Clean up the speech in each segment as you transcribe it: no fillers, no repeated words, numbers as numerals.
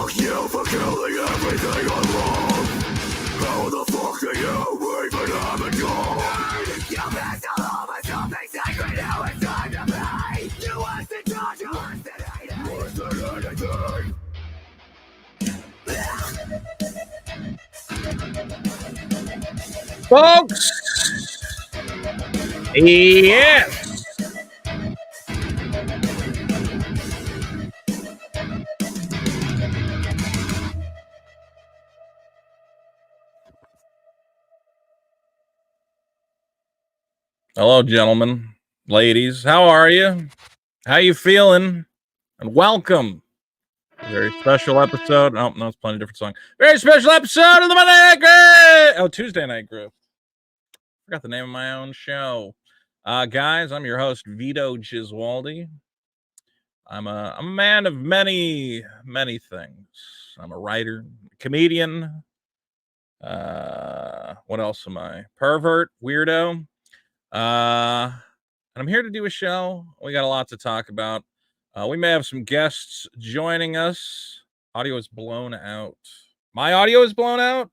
Fuck you for killing everything I love. How the fuck do you even have a job? You missed all over something sacred, now it's time to pay. You worse than torture, worse than hate, worse than anything. Folks, yes. Hello, gentlemen, ladies. How are you? How you feeling? And welcome. A very special episode. Oh, no, it's plenty of different song. Very special episode of the Monday Night Grift. Oh, Tuesday Night Grift. Forgot the name of my own show. Guys, I'm your host, Vito Giswaldi. I'm a man of many things. I'm a writer, comedian. What else am I? Pervert, weirdo. And I'm here to do a show. We got a lot to talk about. We may have some guests joining us. Audio is blown out. My audio is blown out?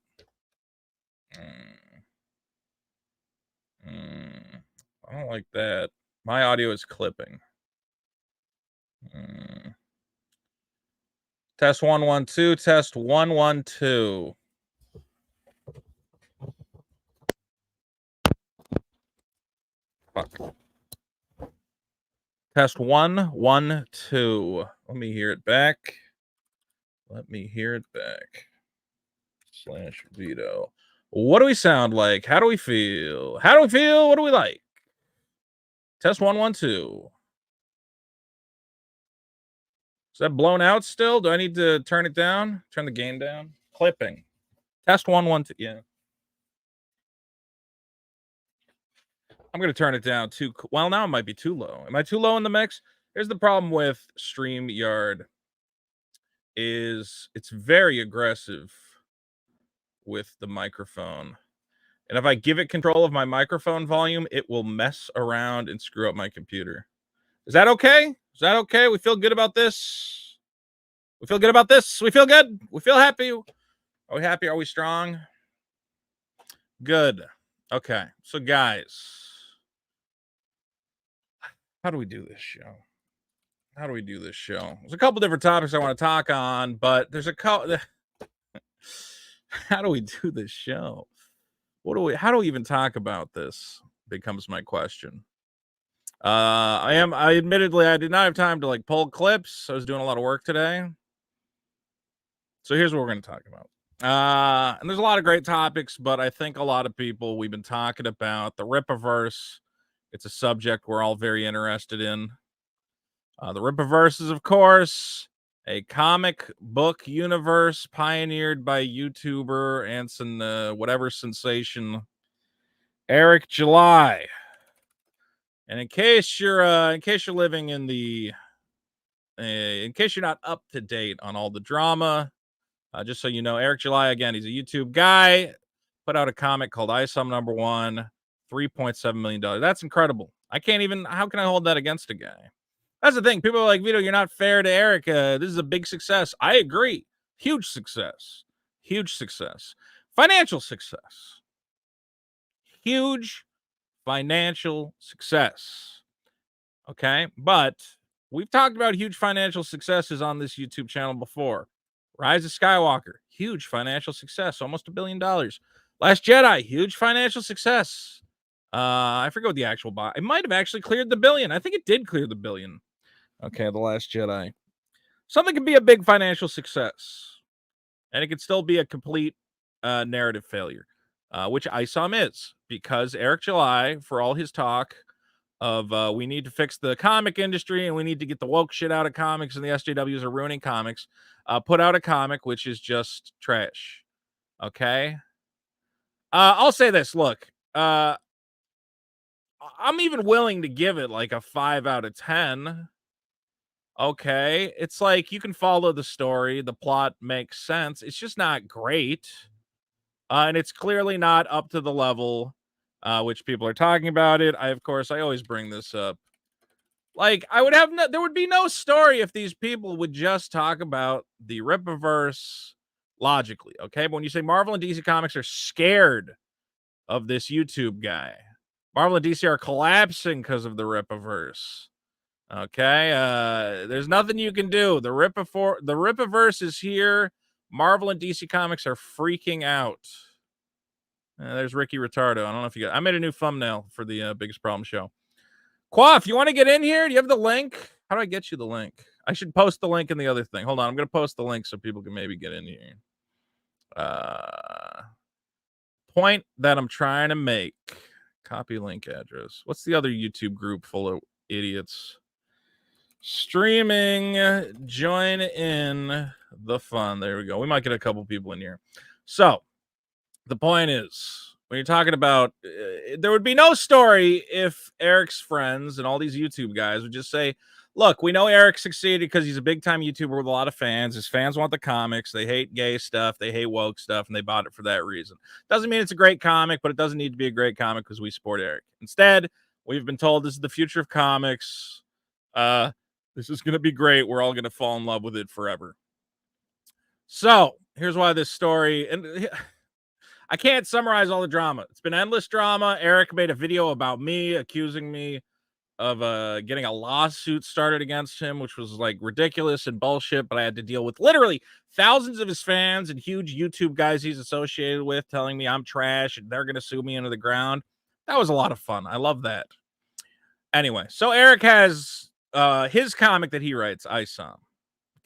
I don't like that. My audio is clipping. Test 1 1 2. Test 1 1 2. Fuck. Test 1 1 2. Let me hear it back. Let me hear it back. / Vito. What do we sound like? How do we feel? How do we feel? What do we like? Test 1 1 2. Is that blown out still? Do I need to turn it down? Turn the gain down? Clipping. Test 1 1 2. Yeah. I'm going to turn it down too. Well, now it might be too low. Am I too low in the mix? Here's the problem with StreamYard is it's very aggressive with the microphone. And if I give it control of my microphone volume, it will mess around and screw up my computer. Is that okay? Is that okay? We feel good about this? We feel good about this? We feel good? We feel happy? Are we happy? Are we strong? Good. Okay. So, guys, how do we do this show? How do we do this show? There's a couple different topics I want to talk on, but there's a couple. How do we do this show? How do we even talk about this? Becomes my question. I admittedly, I did not have time to like pull clips. I was doing a lot of work today. So here's what we're going to talk about. And there's a lot of great topics, but I think a lot of people, we've been talking about the Rippaverse. It's a subject we're all very interested in. The Rippaverse is, of course, a comic book universe pioneered by YouTuber and whatever sensation Eric July. And in case you're living in the, in case you're not up to date on all the drama, just so you know, Eric July, again, he's a YouTube guy, put out a comic called ISOM number 1, $3.7 million. That's incredible. How can I hold that against a guy? That's the thing. People are like, Vito, you're not fair to Eric. This is a big success. I agree. Huge success. Huge success. Financial success. Huge financial success. Okay? But we've talked about huge financial successes on this YouTube channel before. Rise of Skywalker, huge financial success, almost $1 billion. Last Jedi, huge financial success. I forget what the actual it might have actually cleared the billion. I think it did clear the billion. Okay, The Last Jedi. Something can be a big financial success, and it could still be a complete narrative failure, which ISOM is, because Eric July, for all his talk of we need to fix the comic industry and we need to get the woke shit out of comics and the SJWs are ruining comics, put out a comic which is just trash. Okay? I'll say this. Look, I'm even willing to give it like a 5 out of 10. Okay, it's like you can follow the story, the plot makes sense. It's just not great, and it's clearly not up to the level which people are talking about it. I always bring this up Like, there would be no story if these people would just talk about the Rippaverse logically, okay? But when you say Marvel and DC Comics are scared of this YouTube guy, Marvel and DC are collapsing because of the Rippaverse. Okay, there's nothing you can do. The Rippaverse is here. Marvel and DC Comics are freaking out. There's Ricky Retardo. I don't know if I made a new thumbnail for the Biggest Problem show. Quaff, you want to get in here? Do you have the link? How do I get you the link? I should post the link in the other thing. Hold on, I'm going to post the link so people can maybe get in here. Point that I'm trying to make. Copy link address. What's the other YouTube group full of idiots? Streaming, join in the fun. There we go. We might get a couple people in here. So the point is, when you're talking about, there would be no story if Eric's friends and all these YouTube guys would just say, look, we know Eric succeeded because he's a big time YouTuber with a lot of fans. His fans want the comics. They hate gay stuff. They hate woke stuff, and they bought it for that reason. Doesn't mean it's a great comic, but it doesn't need to be a great comic because we support Eric. Instead, we've been told this is the future of comics. This is going to be great. We're all going to fall in love with it forever. So here's why this story, and I can't summarize all the drama. It's been endless drama. Eric made a video about me, accusing me of getting a lawsuit started against him, which was like ridiculous and bullshit, but I had to deal with literally thousands of his fans and huge YouTube guys he's associated with telling me I'm trash and they're going to sue me into the ground. That was a lot of fun. I love that. Anyway, so Eric has his comic that he writes, I Saw.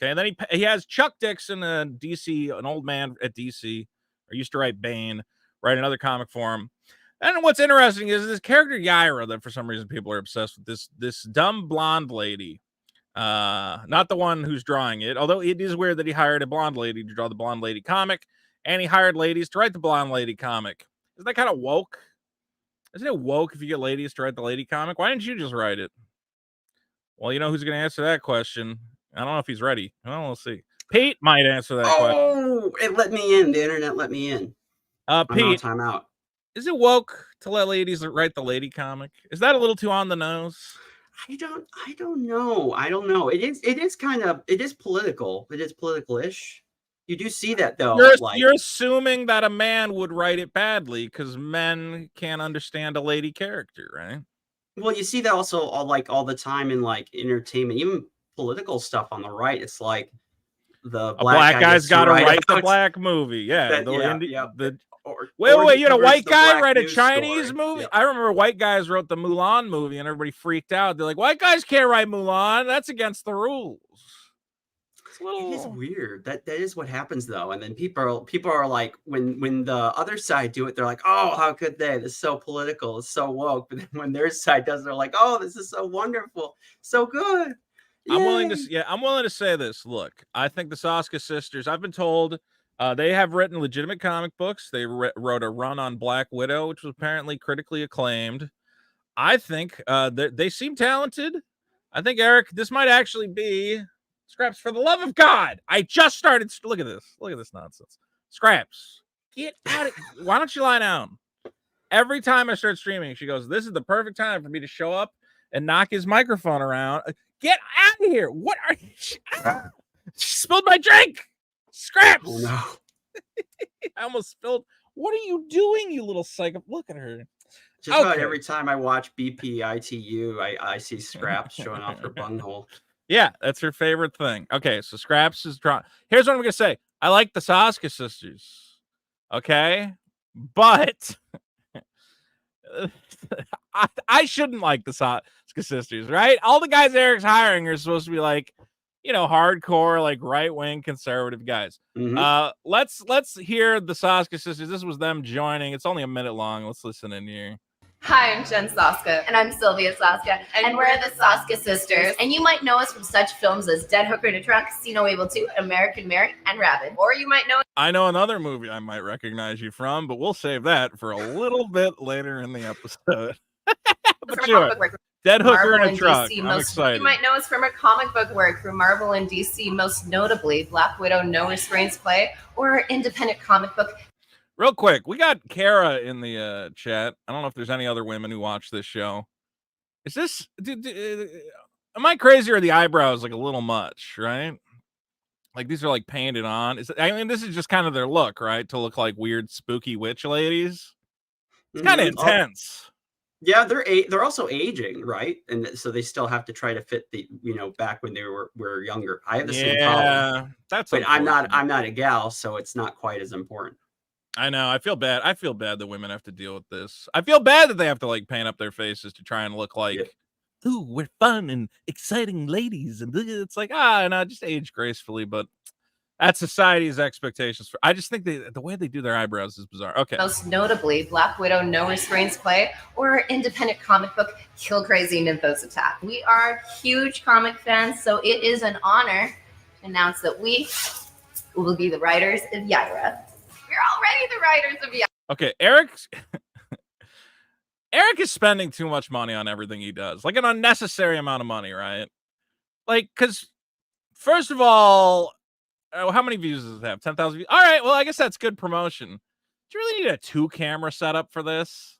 Okay, and then he has Chuck Dixon, DC, an old man at DC, or used to write Bane, write another comic for him. And what's interesting is this character Yaira that for some reason people are obsessed with, this dumb blonde lady. Not the one who's drawing it, although it is weird that he hired a blonde lady to draw the blonde lady comic, and he hired ladies to write the blonde lady comic. Isn't that kind of woke? Isn't it woke if you get ladies to write the lady comic? Why didn't you just write it? Well, you know who's going to answer that question. I don't know if he's ready. Well, we'll see. Pete might answer that question. Oh, it let me in. The internet let me in. Pete, time out. Is it woke to let ladies write the lady comic? Is that a little too on the nose? I don't know. It is political. It is political-ish. You do see that though. You're assuming that a man would write it badly because men can't understand a lady character, right? Well, you see that also all the time in like entertainment, even political stuff on the right. It's like the black guy's got to write the black movie. Yeah. Wait, you had a white guy write a Chinese movie? Yep. I remember white guys wrote the Mulan movie and everybody freaked out. They're like, white guys can't write Mulan. That's against the rules. It is weird. That is what happens though. And then people are like, when the other side do it, they're like, oh, how could they? This is so political. It's so woke. But then when their side does, they're like, oh, this is so wonderful. So good. Yay. I'm willing to say this. Look, I think the Soska sisters, I've been told they have written legitimate comic books. They wrote a run on Black Widow, which was apparently critically acclaimed. I think they seem talented. I think, Eric, this might actually be Scraps, for the love of God. I just started. Look at this. Look at this nonsense. Scraps, get out of. Why don't you lie down? Every time I start streaming, she goes, this is the perfect time for me to show up and knock his microphone around. Get out of here. What are you? She spilled my drink. Scraps. Oh, no. I almost spilled. What are you doing, you little psycho? Look at her. Just about every time I watch BPITU, I see Scraps showing off her bunghole. Yeah, that's her favorite thing. Okay, so Scraps is drawn. Here's what I'm going to say. I like the Soska sisters. Okay? But I shouldn't like the Soska sisters, right? All the guys Eric's hiring are supposed to be like, you know, hardcore, like right-wing conservative guys. Mm-hmm. Let's hear the Soska sisters. This was them joining. It's only a minute long. Let's listen in here. Hi, I'm Jen Soska. And I'm Sylvia Soska. And we're the Soska sisters. And you might know us from such films as Dead Hooker in a Trunk, See No Evil 2, American Mary, and Rabid. Or you might know... I know another movie I might recognize you from, but we'll save that for a little bit later in the episode. But sure. Dead Hooker in a Trunk. I'm excited. You might know us from our comic book work through Marvel and DC, most notably Black Widow, No Restraints Play, or our independent comic book. Real quick, we got Kara in the chat. I don't know if there's any other women who watch this show. Is this... Am I crazy or the eyebrows like a little much, right? Like these are like painted on. I mean, this is just kind of their look, right? To look like weird, spooky witch ladies. It's kind of intense. Yeah, they're also aging, right? And so they still have to try to fit the back when they were younger. I have the same problem. Yeah, that's. But I'm not a gal, so it's not quite as important. I know. I feel bad. I feel bad that women have to deal with this. I feel bad that they have to like paint up their faces to try and look like, ooh, we're fun and exciting ladies, and it's like, no, just age gracefully. But that's society's expectations for. I just think the way they do their eyebrows is bizarre. Okay. Most notably, Black Widow No Restraints Play or independent comic book Kill Crazy Nymphos Attack. We are huge comic fans, so it is an honor to announce that we will be the writers of Yaira. We're already the writers of Yaira. Okay, Eric is spending too much money on everything he does, like an unnecessary amount of money, right? Like, because first of all, how many views does it have? 10,000 views. All right, well, I guess that's good promotion. Do you really need a 2-camera setup for this?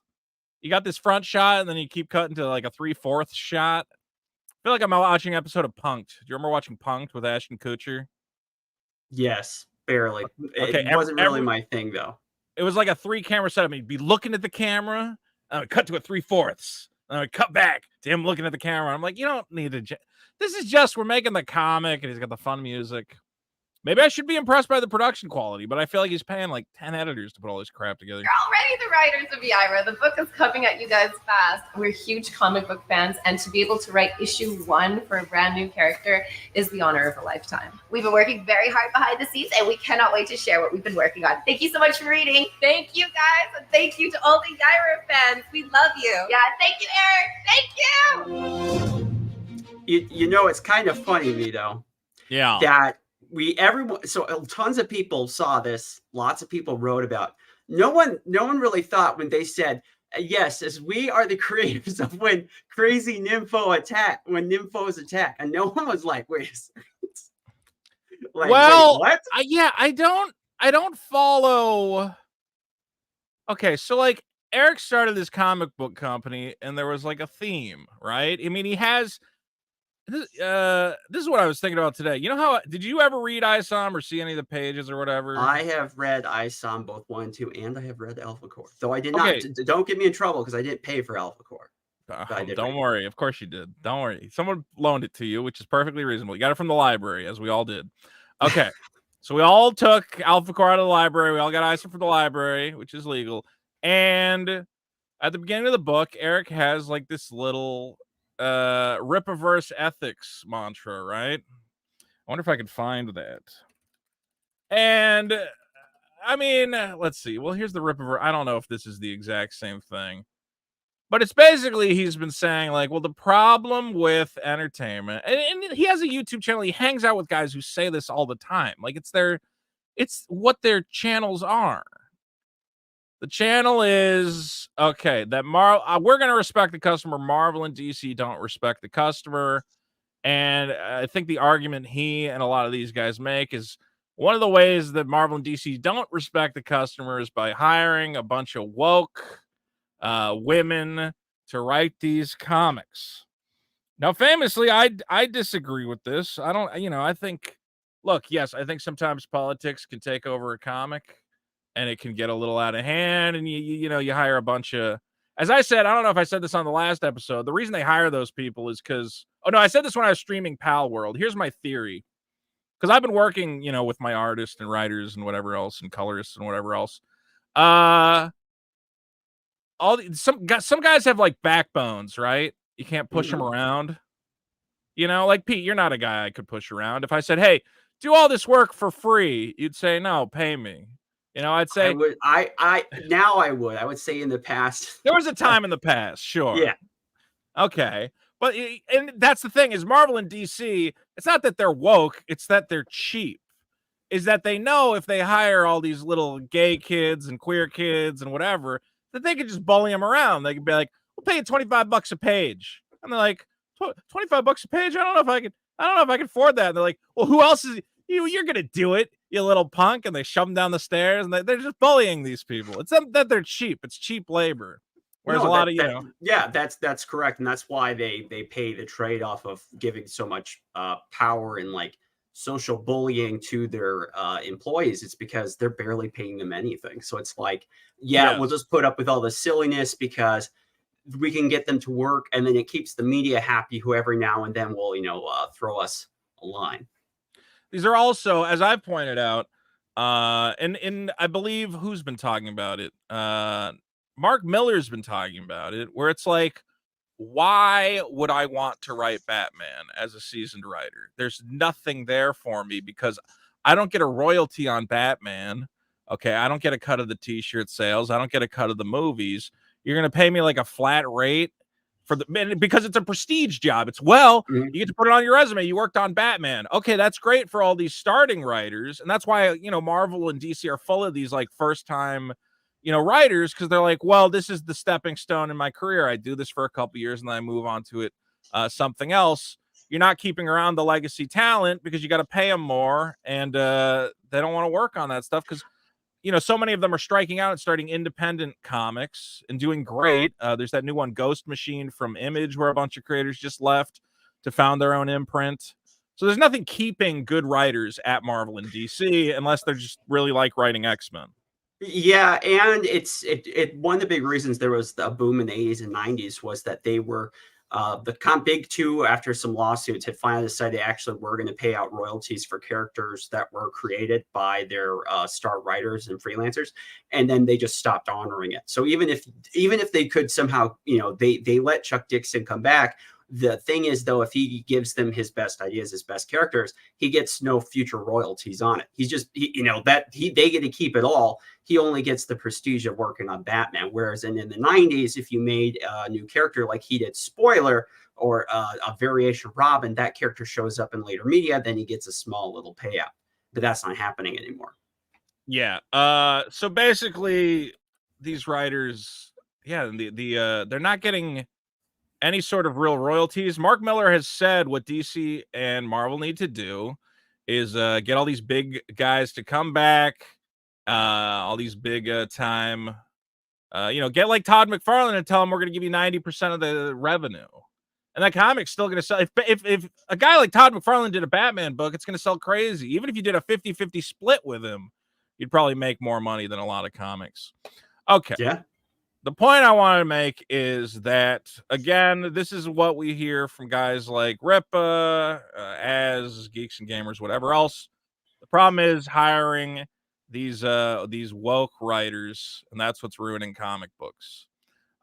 You got this front shot, and then you keep cutting to like a 3/4 shot. I feel like I'm watching an episode of Punked. Do you remember watching Punked with Ashton Kutcher? Yes, barely. Okay, It wasn't really my thing, though. It was like a 3-camera setup. He'd be looking at the camera, and I would cut to a 3/4, and I would cut back to him looking at the camera. I'm like, you don't need to. This is just, we're making the comic, and he's got the fun music. Maybe I should be impressed by the production quality, but I feel like he's paying like 10 editors to put all this crap together. You're already the writers of Yaira. The book is coming at you guys fast. We're huge comic book fans, and to be able to write issue 1 for a brand new character is the honor of a lifetime. We've been working very hard behind the scenes, and we cannot wait to share what we've been working on. Thank you so much for reading. Thank you, guys, and thank you to all the Yaira fans. We love you. Yeah, thank you, Eric. Thank you. You know, it's kind of funny, Vito. Yeah. That so tons of people saw this. Lots of people wrote about. No one really thought when they said, yes, as we are the creators of when nymphos attack. And no one was like, wait a second. Like, well, wait, what? I don't follow. Okay, so like Eric started this comic book company, and there was like a theme, right? I mean, he has. This is what I was thinking about today. You know how, did you ever read ISOM or see any of the pages or whatever? I have read ISOM both 1 and 2, and I have read Alpha Core. Though I did not. Don't get me in trouble because I didn't pay for Alpha Core. Don't worry. Of course you did. Don't worry. Someone loaned it to you, which is perfectly reasonable. You got it from the library, as we all did. Okay. So we all took Alpha Core out of the library. We all got ISOM from the library, which is legal. And at the beginning of the book, Eric has like this little Rippaverse ethics mantra, right? I wonder if I could find that. And I mean, let's see. Well, here's the Rippaverse. I don't know if this is the exact same thing, but it's basically, he's been saying like, well, the problem with entertainment, and he has a YouTube channel. He hangs out with guys who say this all the time. Like it's what their channels are. The channel is, okay, that we're going to respect the customer. Marvel and DC don't respect the customer. And I think the argument he and a lot of these guys make is one of the ways that Marvel and DC don't respect the customer is by hiring a bunch of woke women to write these comics. Now, famously, I disagree with this. I think, look, yes, I think sometimes politics can take over a comic. And it can get a little out of hand, and you hire a bunch of, as I said, I don't know if I said this on the last episode. The reason they hire those people is because, I said this when I was streaming Pal World. Here's my theory, because I've been working, with my artists and writers and whatever else, and colorists and whatever else. Some guys have like backbones, right? You can't push them around. Like Pete, you're not a guy I could push around. If I said, hey, do all this work for free, you'd say, no, pay me. I'd say I would say in the past. There was a time in the past, sure. Yeah. Okay. But, and that's the thing is Marvel and DC, it's not that they're woke, it's that they're cheap. Is that they know if they hire all these little gay kids and queer kids and whatever, that they could just bully them around. They could be like, we'll pay you $25 a page. And they're like, $25 a page? I don't know if I can afford that. And they're like, well, who else is you're going to do it, you little punk. And they shove them down the stairs, and they're just bullying these people. It's that they're cheap. It's cheap labor. Whereas No, a lot of, you know, yeah, that's correct, and that's why they pay the trade off of giving so much power and like social bullying to their employees. It's because they're barely paying them anything. So it's like, yeah, we'll yes. just put up with all the silliness because we can get them to work, and then it keeps the media happy, who every now and then will, throw us a line. These are also, as I've pointed out, and I believe who's been talking about it? Mark Miller's been talking about it, where it's like, why would I want to write Batman as a seasoned writer? There's nothing there for me because I don't get a royalty on Batman. Okay, I don't get a cut of the t-shirt sales. I don't get a cut of the movies. You're going to pay me like a flat rate for because it's a prestige job. It's you get to put it on your resume. You worked on Batman. Okay, that's great for all these starting writers. And that's why, Marvel and DC are full of these like first time, writers, because they're like, well, this is the stepping stone in my career. I do this for a couple years and then I move on to it, something else. You're not keeping around the legacy talent because you got to pay them more, and they don't want to work on that stuff because so many of them are striking out and starting independent comics and doing great. There's that new one, Ghost Machine from Image, where a bunch of creators just left to found their own imprint. So there's nothing keeping good writers at Marvel and DC unless they're just really like writing X-Men. Yeah, and it's one of the big reasons there was a boom in the 80s and 90s was that they were the big two, after some lawsuits, had finally decided they actually were going to pay out royalties for characters that were created by their star writers and freelancers, and then they just stopped honoring it. So even if they could somehow, they let Chuck Dixon come back. The thing is, though, if he gives them his best ideas, his best characters, he gets no future royalties on it. He's just, they get to keep it all. He only gets the prestige of working on Batman. Whereas in the 90s, if you made a new character like he did, Spoiler, or a variation of Robin, that character shows up in later media, then he gets a small little payout. But that's not happening anymore. Yeah. So basically, these writers, they're not getting any sort of real royalties. Mark Miller has said what DC and Marvel need to do is get all these big guys to come back, all these big time, get like Todd McFarlane and tell him we're going to give you 90% of the revenue. And that comic's still going to sell. If a guy like Todd McFarlane did a Batman book, it's going to sell crazy. Even if you did a 50-50 split with him, you'd probably make more money than a lot of comics. Okay. Yeah. The point I want to make is that, again, this is what we hear from guys like Ripa, as Geeks and Gamers, whatever else. The problem is hiring these woke writers, and that's what's ruining comic books.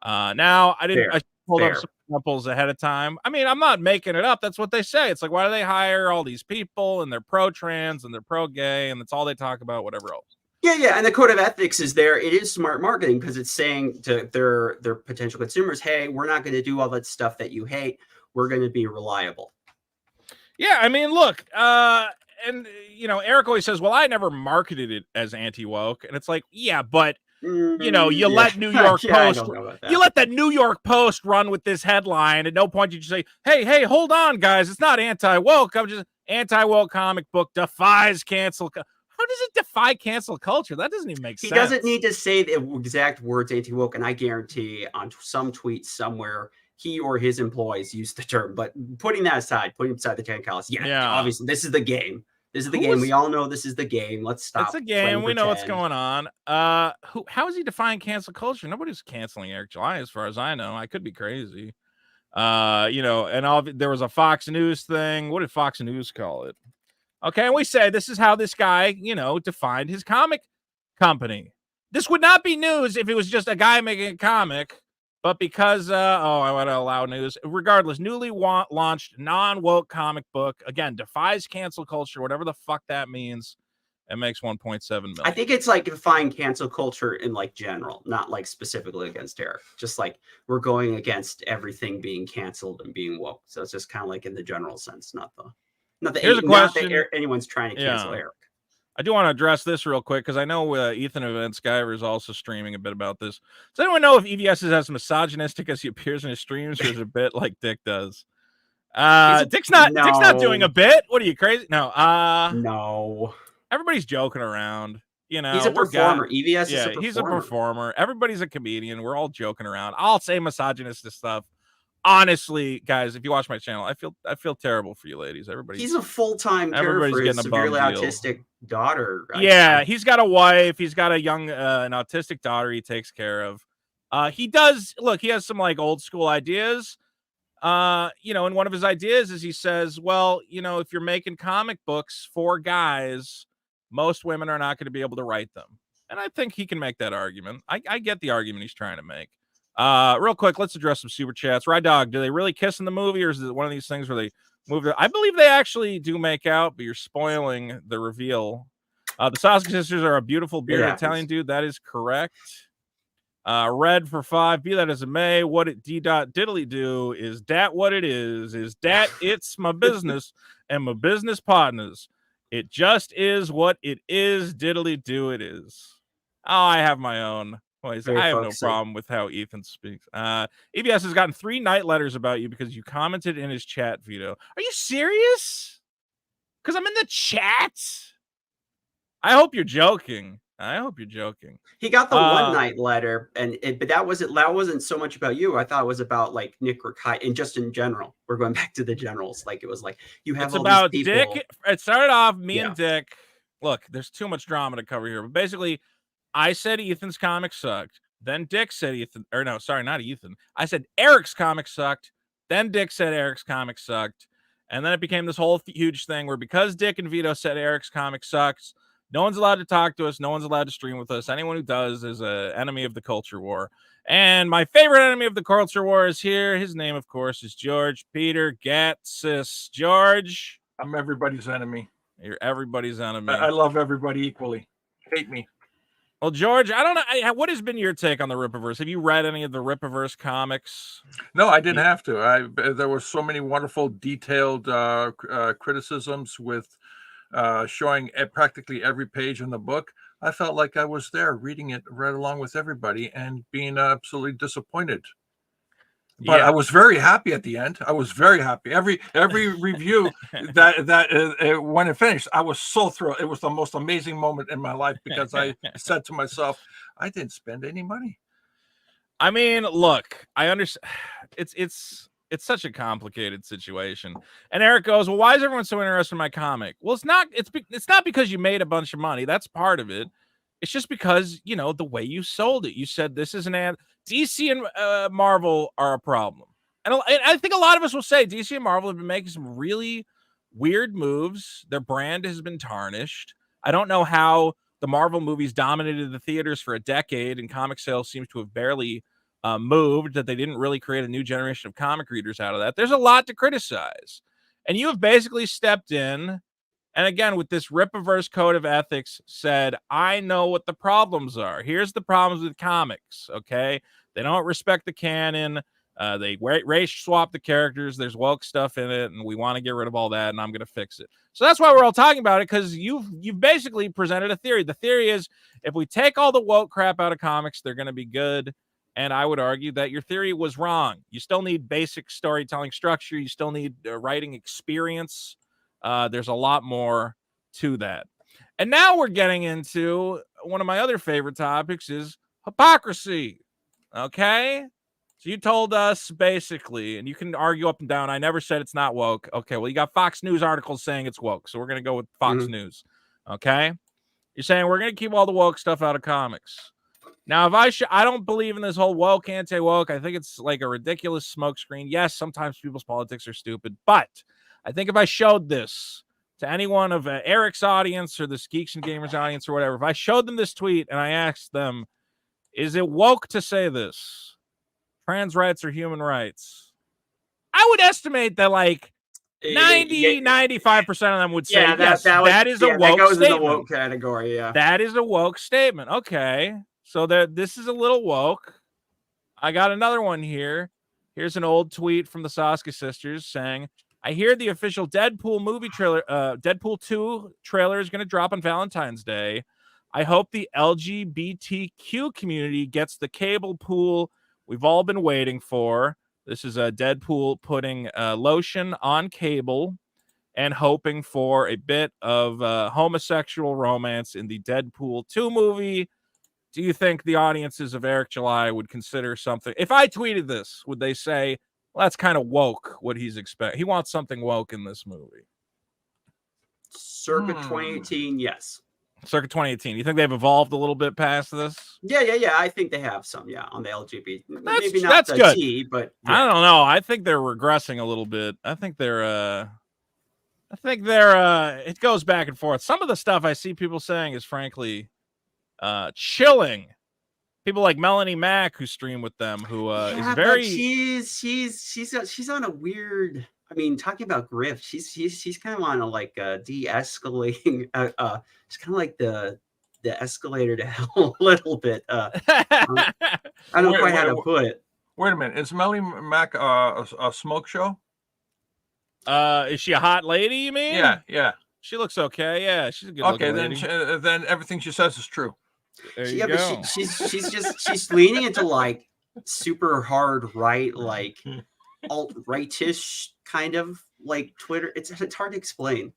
Now, I pulled up some examples ahead of time. I mean, I'm not making it up. That's what they say. It's like, why do they hire all these people, and they're pro-trans, and they're pro-gay, and that's all they talk about, whatever else. Yeah, and the code of ethics is there. It is smart marketing because it's saying to their potential consumers, hey, we're not going to do all that stuff that you hate. We're going to be reliable. Yeah, I mean, look, and Eric always says, well, I never marketed it as anti-woke. And it's like, yeah, but you let New York Post, you let the New York Post run with this headline. At no point did you say, hey, hold on, guys, it's not anti-woke. I'm just anti-woke comic book defies cancel. How does it defy cancel culture? That doesn't even make sense. He doesn't need to say the exact words anti-woke, and I guarantee on some tweet somewhere he or his employees use the term. But putting that aside, putting aside the technicalities, obviously this is the game. This is the game. We all know this is the game. Let's stop. It's a game. We know what's going on. How is he defying cancel culture? Nobody's canceling Eric July, as far as I know. I could be crazy. There was a Fox News thing. What did Fox News call it? Okay, and we say this is how this guy, defined his comic company. This would not be news if it was just a guy making a comic, but because, I want to allow news. Regardless, newly launched non-woke comic book, again, defies cancel culture, whatever the fuck that means. It makes 1.7 million. I think it's like defying cancel culture in like general, not like specifically against Eric. Just like we're going against everything being canceled and being woke. So it's just kind of like in the general sense, not that anyone's trying to cancel Eric. I do want to address this real quick because I know Ethan Event Skyver is also streaming a bit about this. Does anyone know if EVS is as misogynistic as he appears in his streams, or is it a bit like Dick does? Dick's not doing a bit. What are you, crazy? No. No. Everybody's joking around. You know, He's a performer. EVS is a performer. He's a performer. Everybody's a comedian. We're all joking around. I'll say misogynistic stuff. Honestly, guys, if you watch my channel, I feel terrible for you ladies. He's a full-time carer for his severely autistic daughter. Yeah, he's got a wife. He's got a young, an autistic daughter he takes care of. He does look. He has some like old school ideas. You know, and one of his ideas is he says, well, you know, if you're making comic books for guys, most women are not going to be able to write them. And I think he can make that argument. I get the argument he's trying to make. Real quick, let's address some super chats. Ride Dog, do they really kiss in the movie, or is it one of these things where they move their... I believe they actually do make out, but you're spoiling the reveal. The Soska sisters are a beautiful bearded Italian dude. That is correct. Red for 5. Be that as it may, what it diddly do is that what it is that it's my business and my business partners. It just is what it is. Diddly do it is. Oh, I have my own ways. I have no problem with how Ethan speaks. EBS has gotten 3 night letters about you because you commented in his chat, Vito. Are you serious? Because I'm in the chat? I hope you're joking. He got the one night letter, but that wasn't so much about you. I thought it was about like Nick Rakai and just in general. We're going back to the generals. Like it was like you have all about these people. Dick. It started off me and Dick. Look, there's too much drama to cover here, but basically, I said Ethan's comic sucked. Then Dick said Ethan, or no, sorry, not Ethan. I said Eric's comic sucked. Then Dick said Eric's comic sucked, and then it became this whole huge thing where because Dick and Vito said Eric's comic sucks, no one's allowed to talk to us. No one's allowed to stream with us. Anyone who does is an enemy of the culture war. And my favorite enemy of the culture war is here. His name, of course, is George Peter Gatsis. George. I'm everybody's enemy. You're everybody's enemy. I love everybody equally. Hate me. Well, George, I don't know. What has been your take on the Rippaverse? Have you read any of the Rippaverse comics? No, I didn't have to. There were so many wonderful, detailed criticisms with showing practically every page in the book. I felt like I was there reading it right along with everybody and being absolutely disappointed. But I was very happy at the end. I was very happy. Every review that when it finished, I was so thrilled. It was the most amazing moment in my life because I said to myself, I didn't spend any money. I mean, look, I understand. It's such a complicated situation. And Eric goes, well, why is everyone so interested in my comic? Well, it's not because you made a bunch of money. That's part of it. It's just because, you know, the way you sold it. You said this is an ad. DC and Marvel are a problem. And I think a lot of us will say DC and Marvel have been making some really weird moves. Their brand has been tarnished. I don't know how the Marvel movies dominated the theaters for a decade and comic sales seems to have barely moved, that they didn't really create a new generation of comic readers out of that. There's a lot to criticize. And you have basically stepped in, and again, with this Rippaverse code of ethics, said, I know what the problems are. Here's the problems with comics, okay? They don't respect the canon. They race swap the characters. There's woke stuff in it, and we want to get rid of all that, and I'm going to fix it. So that's why we're all talking about it, because you've basically presented a theory. The theory is if we take all the woke crap out of comics, they're going to be good. And I would argue that your theory was wrong. You still need basic storytelling structure. You still need writing experience. There's a lot more to that. And now we're getting into one of my other favorite topics is hypocrisy. Okay? So you told us basically, and you can argue up and down, I never said it's not woke. Okay, well, you got Fox News articles saying it's woke. So we're going to go with Fox News. Okay? You're saying we're going to keep all the woke stuff out of comics. Now, if I don't believe in this whole woke, anti-woke. I think it's like a ridiculous smokescreen. Yes, sometimes people's politics are stupid, but I think if I showed this to anyone of Eric's audience or this Geeks and Gamers audience or whatever, if I showed them this tweet and I asked them, is it woke to say this? Trans rights or human rights? I would estimate that like 95% of them would say yes, that is a woke that goes statement. In the woke category, yeah. That is a woke statement. Okay. So this is a little woke. I got another one here. Here's an old tweet from the Soska sisters saying, I hear the official Deadpool movie trailer, Deadpool 2 trailer is going to drop on Valentine's Day. I hope the LGBTQ community gets the cable pool we've all been waiting for. This is a Deadpool putting lotion on cable. and hoping for a bit of homosexual romance in the Deadpool 2 movie. Do you think the audiences of Eric July would consider something? If I tweeted this, would they say, well, that's kind of woke what he's expecting? He wants something woke in this movie. Circa 2018, yes. Circa 2018. You think they've evolved a little bit past this? Yeah. I think they have some, on the LGBT. Maybe not that's the good. T, but I don't know. I think they're regressing a little bit. I think they're it goes back and forth. Some of the stuff I see people saying is frankly chilling. People like Melanie Mack who stream with them, who is very. She's on a weird. I mean, talking about Grift, she's kind of on a like de-escalating. It's kind of like the escalator to hell a little bit. I don't know quite how to put it. Wait a minute, is Melanie Mack a smoke show? Is she a hot lady? You mean? Yeah. She looks okay. Yeah, she's a good. Okay, lady. then everything she says is true. But she's leaning into like super hard right, like alt-rightish kind of like Twitter. It's hard to explain.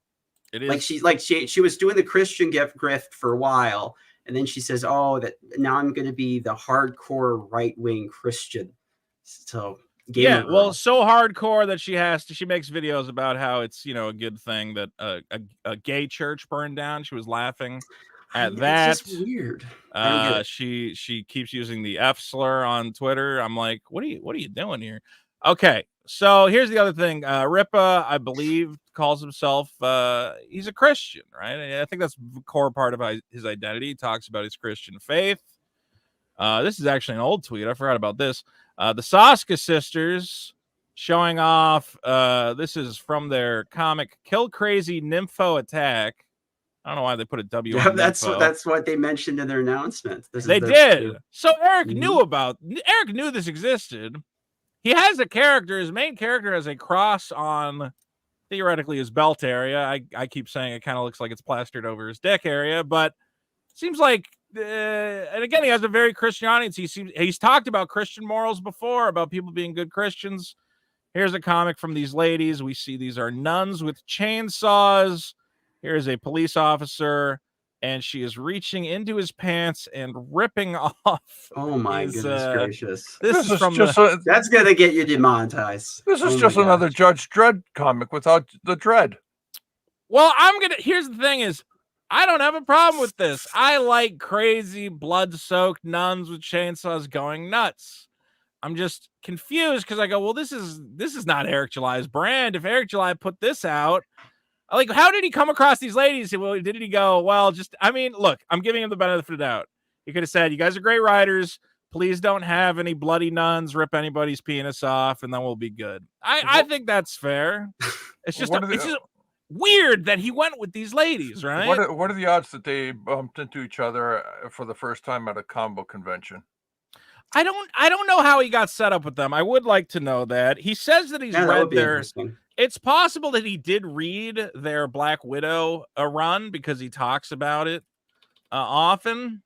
It is like she was doing the Christian grift for a while, and then she says, "Oh, that now I'm going to be the hardcore right-wing Christian." So well, so hardcore that she makes videos about how it's a good thing that a gay church burned down. She was laughing at that. It's just weird. She keeps using the F slur on Twitter. I'm like, what are you doing here? Okay, so here's the other thing. Ripa, I believe, calls himself he's a Christian, right? I think that's the core part of his identity. He talks about his Christian faith. This is actually an old tweet. I forgot about this. The Soska sisters showing off. This is from their comic Kill Crazy Nympho Attack. I don't know why they put a W. Yeah, on that's what they mentioned in their announcement. They did. So Eric knew this existed. He has a character. His main character has a cross on theoretically his belt area. I keep saying it kind of looks like it's plastered over his dick area, but it seems like. And again, he has a very Christian audience. He's talked about Christian morals before, about people being good Christians. Here's a comic from these ladies. We see these are nuns with chainsaws. Here's a police officer, and she is reaching into his pants and ripping off. Oh my goodness gracious! This is from that's gonna get you demonetized. This is just another Judge Dredd comic without the dread. Well, here's the thing: is I don't have a problem with this. I like crazy blood-soaked nuns with chainsaws going nuts. I'm just confused because I go, well, this is not Eric July's brand. If Eric July put this out. Like, how did he come across these ladies? Well, did he go, well, look, I'm giving him the benefit of the doubt. He could have said, you guys are great writers. Please don't have any bloody nuns rip anybody's penis off, and then we'll be good. I think that's fair. It's just, it's just weird that he went with these ladies, right? What are the odds that they bumped into each other for the first time at a combo convention? I don't know how he got set up with them. I would like to know that. He says that he's read their... It's possible that he did read their Black Widow run because he talks about it often.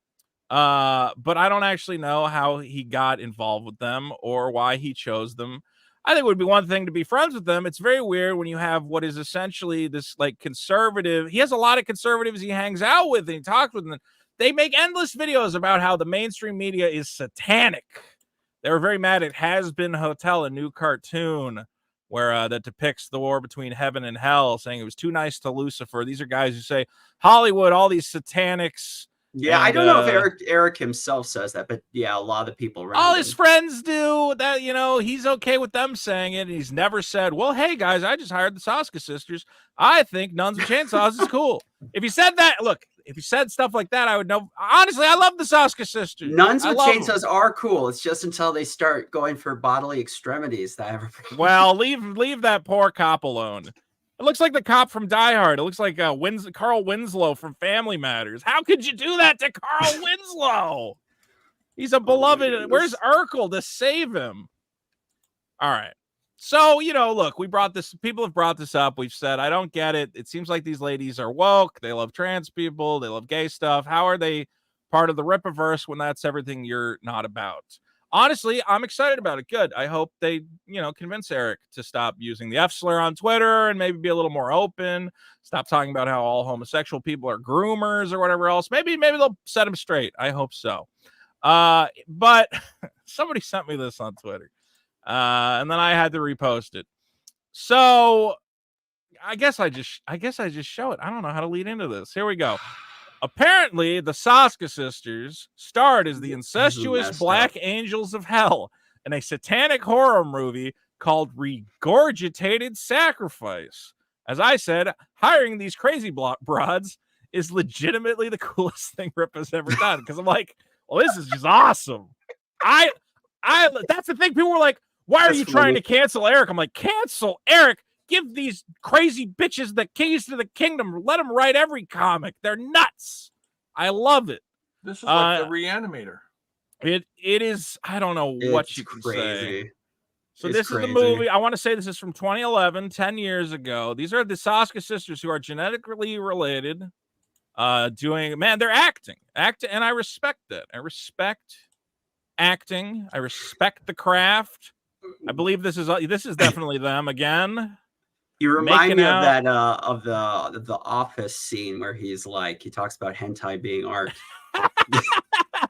But I don't actually know how he got involved with them or why he chose them. I think it would be one thing to be friends with them. It's very weird when you have what is essentially this like conservative. He has a lot of conservatives he hangs out with and he talks with them. They make endless videos about how the mainstream media is satanic. They were very mad at Has Been Hotel, a new cartoon where that depicts the war between heaven and hell, saying it was too nice to Lucifer. These are guys who say Hollywood, all these satanics. Yeah, I don't know if Eric himself says that, but yeah, a lot of the people around all his friends do that. He's okay with them saying it. And he's never said, well, hey guys, I just hired the Soska sisters. I think nuns with chainsaws is cool. If he said that, look, if he said stuff like that, I would know. Honestly, I love the Soska sisters. Nuns with chainsaws are cool. It's just until they start going for bodily extremities that ever. Well, leave that poor cop alone. It looks like the cop from Die Hard. It looks like Carl Winslow from Family Matters. How could you do that to Carl Winslow? He's a beloved. Where's Urkel to save him? All right. So, look, people have brought this up. We've said, I don't get it. It seems like these ladies are woke. They love trans people. They love gay stuff. How are they part of the Rippaverse when that's everything you're not about? honestly, I'm excited about it. Good. I hope they, convince Eric to stop using the F slur on Twitter and maybe be a little more open. Stop talking about how all homosexual people are groomers or whatever else. Maybe they'll set him straight. I hope so. But somebody sent me this on Twitter, and then I had to repost it. So I guess I just show it. I don't know how to lead into this. Here we go. Apparently, the Soska sisters starred as the incestuous Black Angels of Hell in a satanic horror movie called ReGOREgitated Sacrifice. As I said, hiring these crazy broads is legitimately the coolest thing Ripa's ever done. Because I'm like, well, this is just awesome. That's the thing. People were like, why are you trying to cancel Eric? I'm like, cancel Eric. Give these crazy bitches the keys to the kingdom. Let them write every comic. They're nuts. I love it. This is like the Reanimator. It is. I don't know what you can say. So It's this is the movie. I want to say this is from 2011, 10 years ago. These are the Soska sisters who are genetically related. They're acting, and I respect that. I respect acting. I respect the craft. I believe this is definitely them again. You remind me of that of the Office scene where he talks about hentai being art.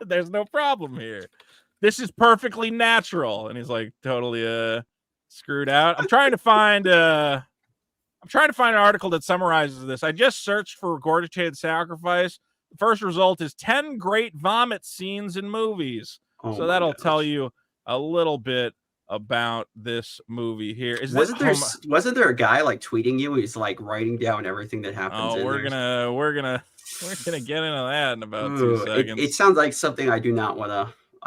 There's no problem here. This is perfectly natural, and he's like totally screwed out. I'm trying to find an article that summarizes this. I just searched for ReGOREgitated Sacrifice. The first result is 10 great vomit scenes in movies. So that'll tell you a little bit about this movie here. Wasn't there a guy like tweeting you? He's like writing down everything that happens. We're gonna get into that in about 2 seconds. It sounds like something I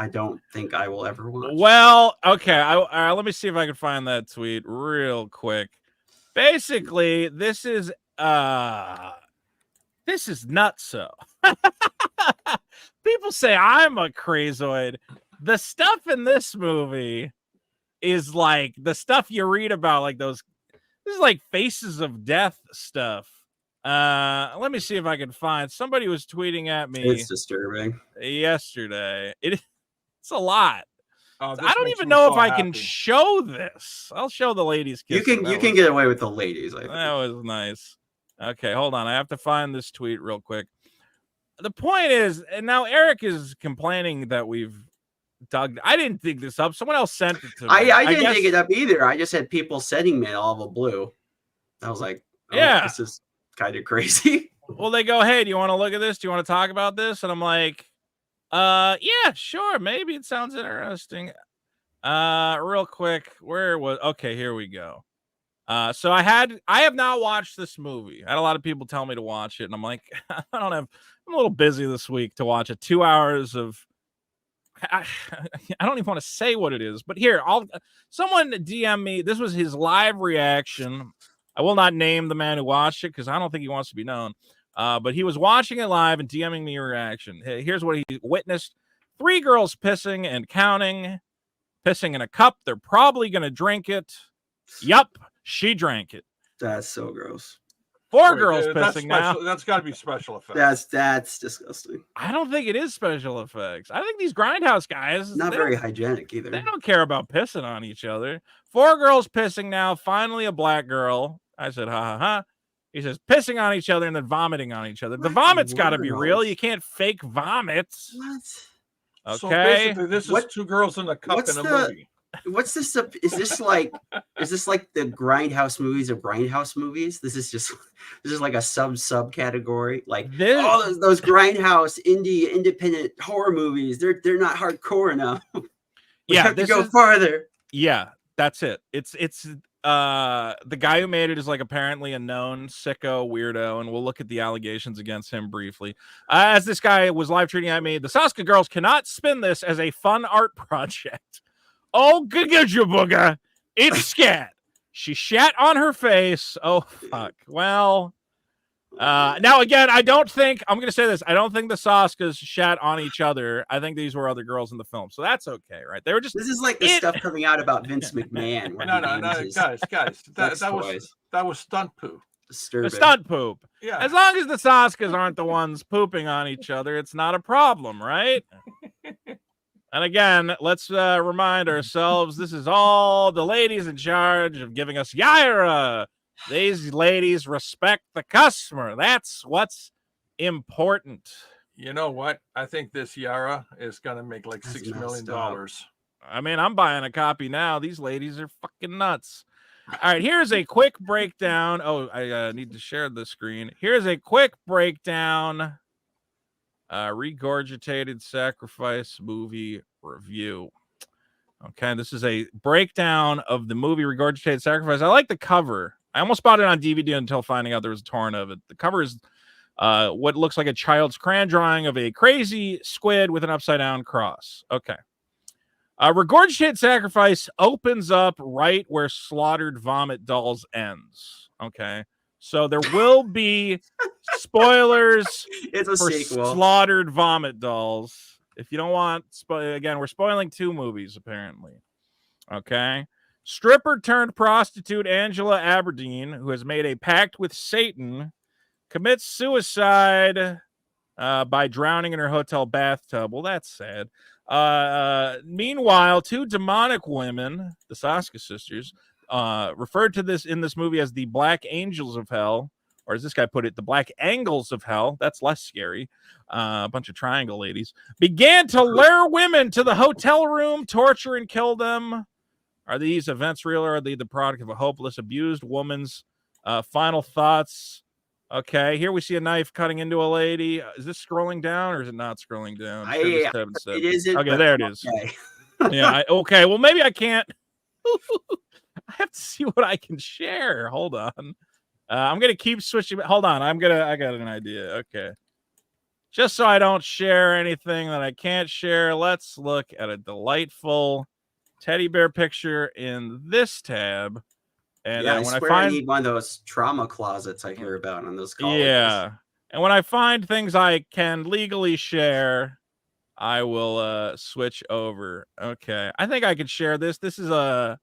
don't think I will ever watch. Well, okay. Let me see if I can find that tweet real quick. Basically, this is nutso. People say I'm a crazoid. The stuff in this movie is like the stuff you read about, like this is like Faces of Death stuff. Let me see if I can find. Somebody was tweeting at me. It's disturbing. Yesterday. It's a lot. I don't even know if I can show this. I'll show the ladies. You can get away with the ladies. I think. That was nice. Okay, hold on. I have to find this tweet real quick. The point is, and now Eric is complaining that we've dug. I didn't dig this up. Someone else sent it to me. I didn't dig it up either. I just had people sending me all of a blue. I was like, this is kind of crazy. Well, they go, hey, do you want to look at this? Do you want to talk about this? And I'm like, yeah, sure. Maybe it sounds interesting. Real quick. Okay, here we go. So I have not watched this movie. I had a lot of people tell me to watch it, and I'm like, I'm a little busy this week to watch it. 2 hours of, I don't even want to say what it is, but here, someone DM me. This was his live reaction. I will not name the man who watched it because I don't think he wants to be known. But he was watching it live and DMing me a reaction. Here's what he witnessed. 3 girls pissing and counting, pissing in a cup. They're probably going to drink it. Yup. She drank it. That's so gross. 4 girls pissing now. That's got to be special effects. That's disgusting. I don't think it is special effects. I think these grindhouse guys not very hygienic either. They don't care about pissing on each other. 4 girls pissing now. Finally, a black girl. I said, ha ha ha. He says pissing on each other and then vomiting on each other. The vomit's got to be real. You can't fake vomits. What? Okay. So basically, this is 2 girls in a cup in a movie. What's this? Is this like the grindhouse movies of grindhouse movies? This is like a subcategory. Like those grindhouse independent horror movies. They're not hardcore enough. We have to go farther. Yeah, that's it. It's the guy who made it is like apparently a known sicko weirdo, and we'll look at the allegations against him briefly. As this guy was live tweeting at me, the Soska girls cannot spin this as a fun art project. Oh, good you booger. It's scat. She shat on her face. Oh, fuck. Well, now again, I'm going to say this. I don't think the Soskas shat on each other. I think these were other girls in the film. So that's okay, right? They were just. This is like the stuff coming out about Vince McMahon. No, guys. That was stunt poop. Disturbing. Stunt poop. Yeah. As long as the Soskas aren't the ones pooping on each other, it's not a problem, right? And again, let's remind ourselves, this is all the ladies in charge of giving us Yaira. These ladies respect the customer. That's what's important. You know what? I think this Yara is going to make like That's $6 million. messed up. I mean, I'm buying a copy now. These ladies are fucking nuts. All right, here's a quick breakdown. Oh, I need to share the screen. Here's a quick breakdown. ReGOREgitated Sacrifice movie review. Okay, this is a breakdown of the movie ReGOREgitated Sacrifice. I like the cover. I almost bought it on DVD until finding out there was a torrent of it. The cover is what looks like a child's crayon drawing of a crazy squid with an upside down cross. Okay. ReGOREgitated Sacrifice opens up right where Slaughtered Vomit Dolls ends. Okay. So there will be spoilers It's a for sequel. Slaughtered Vomit Dolls. If you don't want, again, we're spoiling 2 movies, apparently. Okay. Stripper turned prostitute Angela Aberdeen, who has made a pact with Satan, commits suicide by drowning in her hotel bathtub. Well, that's sad. Meanwhile, 2 demonic women, the Soska sisters, referred to this in this movie as the Black Angels of Hell, or as this guy put it, the Black Angles of Hell. That's less scary. A bunch of triangle ladies began to lure women to the hotel room, torture and kill them. Are these events real, or are they the product of a hopeless, abused woman's final thoughts? Okay, here we see a knife cutting into a lady. Is this scrolling down, or is it not scrolling down? It isn't. Okay, there it is. Yeah. Okay. Well, maybe I can't. I have to see what I can share. Hold on. I'm gonna keep switching. Hold on. I got an idea. Okay. Just so I don't share anything that I can't share, let's look at a delightful teddy bear picture in this tab. And yeah, I when swear I find I need one of those trauma closets I hear about on those colleges. Yeah. And when I find things I can legally share, I will switch over. Okay. I think I could share this. This is a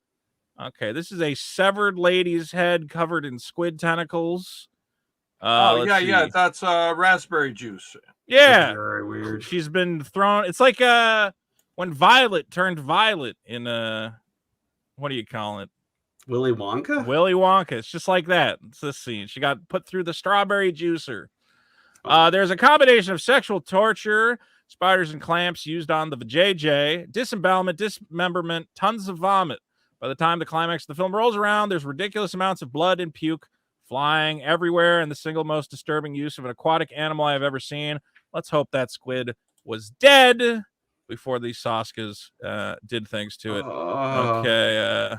severed lady's head covered in squid tentacles. Yeah. That's raspberry juice. Yeah. Very weird. She's been thrown. It's like when Violet turned violet in what do you call it? Willy Wonka? Willy Wonka. It's just like that. It's this scene. She got put through the strawberry juicer. There's a combination of sexual torture, spiders and clamps used on the vajayjay, disembowelment, dismemberment, tons of vomit. By the time the climax of the film rolls around, there's ridiculous amounts of blood and puke flying everywhere, and the single most disturbing use of an aquatic animal I have ever seen. Let's hope that squid was dead before these Soskas did things to it. Okay.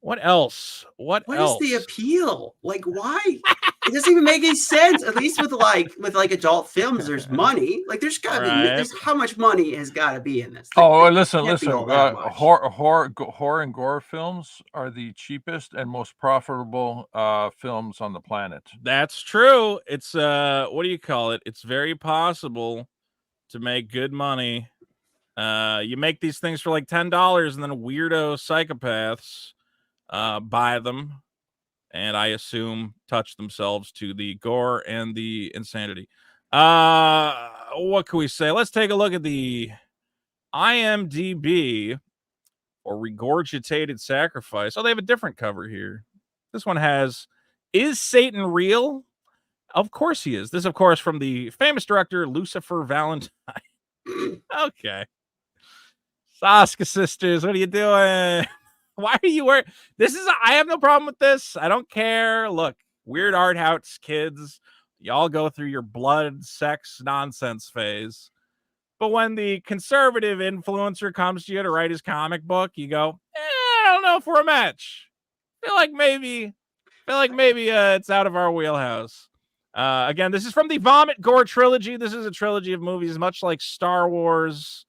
What else? What else? Is the appeal? Like, why? It doesn't even make any sense. At least with adult films, there's money. Like, there's got to be. There's how much money has got to be in this? Listen. Horror and gore films are the cheapest and most profitable films on the planet. That's true. It's what do you call it? It's very possible to make good money. You make these things for like $10, and then weirdo psychopaths buy them, and I assume touch themselves to the gore and the insanity. What can we say? Let's take a look at the IMDb or ReGOREgitated Sacrifice. Oh, they have a different cover here. This one has, is Satan real? Of course he is. This, of course, from the famous director Lucifer Valentine. Okay. Soska sisters, what are you doing? Why are you wearing this? I have no problem with this. I don't care. Look, weird art house kids, y'all go through your blood, sex, nonsense phase. But when the conservative influencer comes to you to write his comic book, you go, I don't know if we're a match. Feel like maybe it's out of our wheelhouse. Again, this is from the Vomit Gore trilogy. This is a trilogy of movies, much like Star Wars.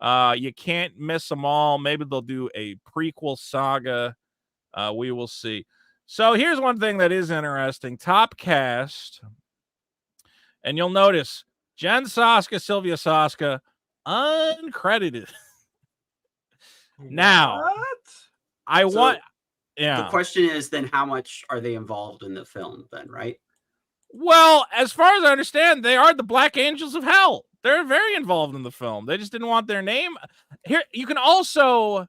You can't miss them all. Maybe they'll do a prequel saga. We will see. So here's one thing that is interesting. Top cast. And you'll notice Jen Soska, Sylvia Soska, uncredited. Now, The question is then how much are they involved in the film then, right? Well, as far as I understand, they are the Black Angels of Hell. They're very involved in the film. They just didn't want their name. Here, you can also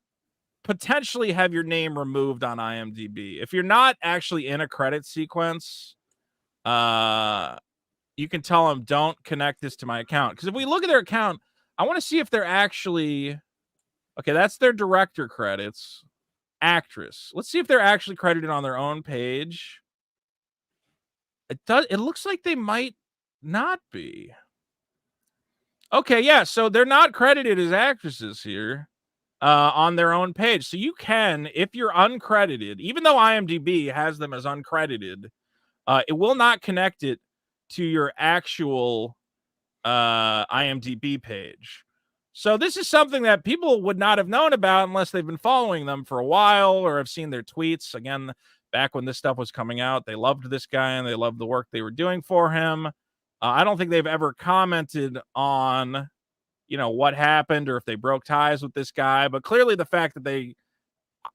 potentially have your name removed on IMDb. If you're not actually in a credit sequence, you can tell them, don't connect this to my account. Because if we look at their account, I want to see if they're actually... Okay, that's their director credits. Actress. Let's see if they're actually credited on their own page. It looks like they might not be. Okay, yeah, so they're not credited as actresses here on their own page. So you can, if you're uncredited, even though IMDb has them as uncredited, it will not connect it to your actual IMDb page. So this is something that people would not have known about unless they've been following them for a while or have seen their tweets. Again, back when this stuff was coming out, they loved this guy and they loved the work they were doing for him. I don't think they've ever commented on, what happened or if they broke ties with this guy. But clearly the fact that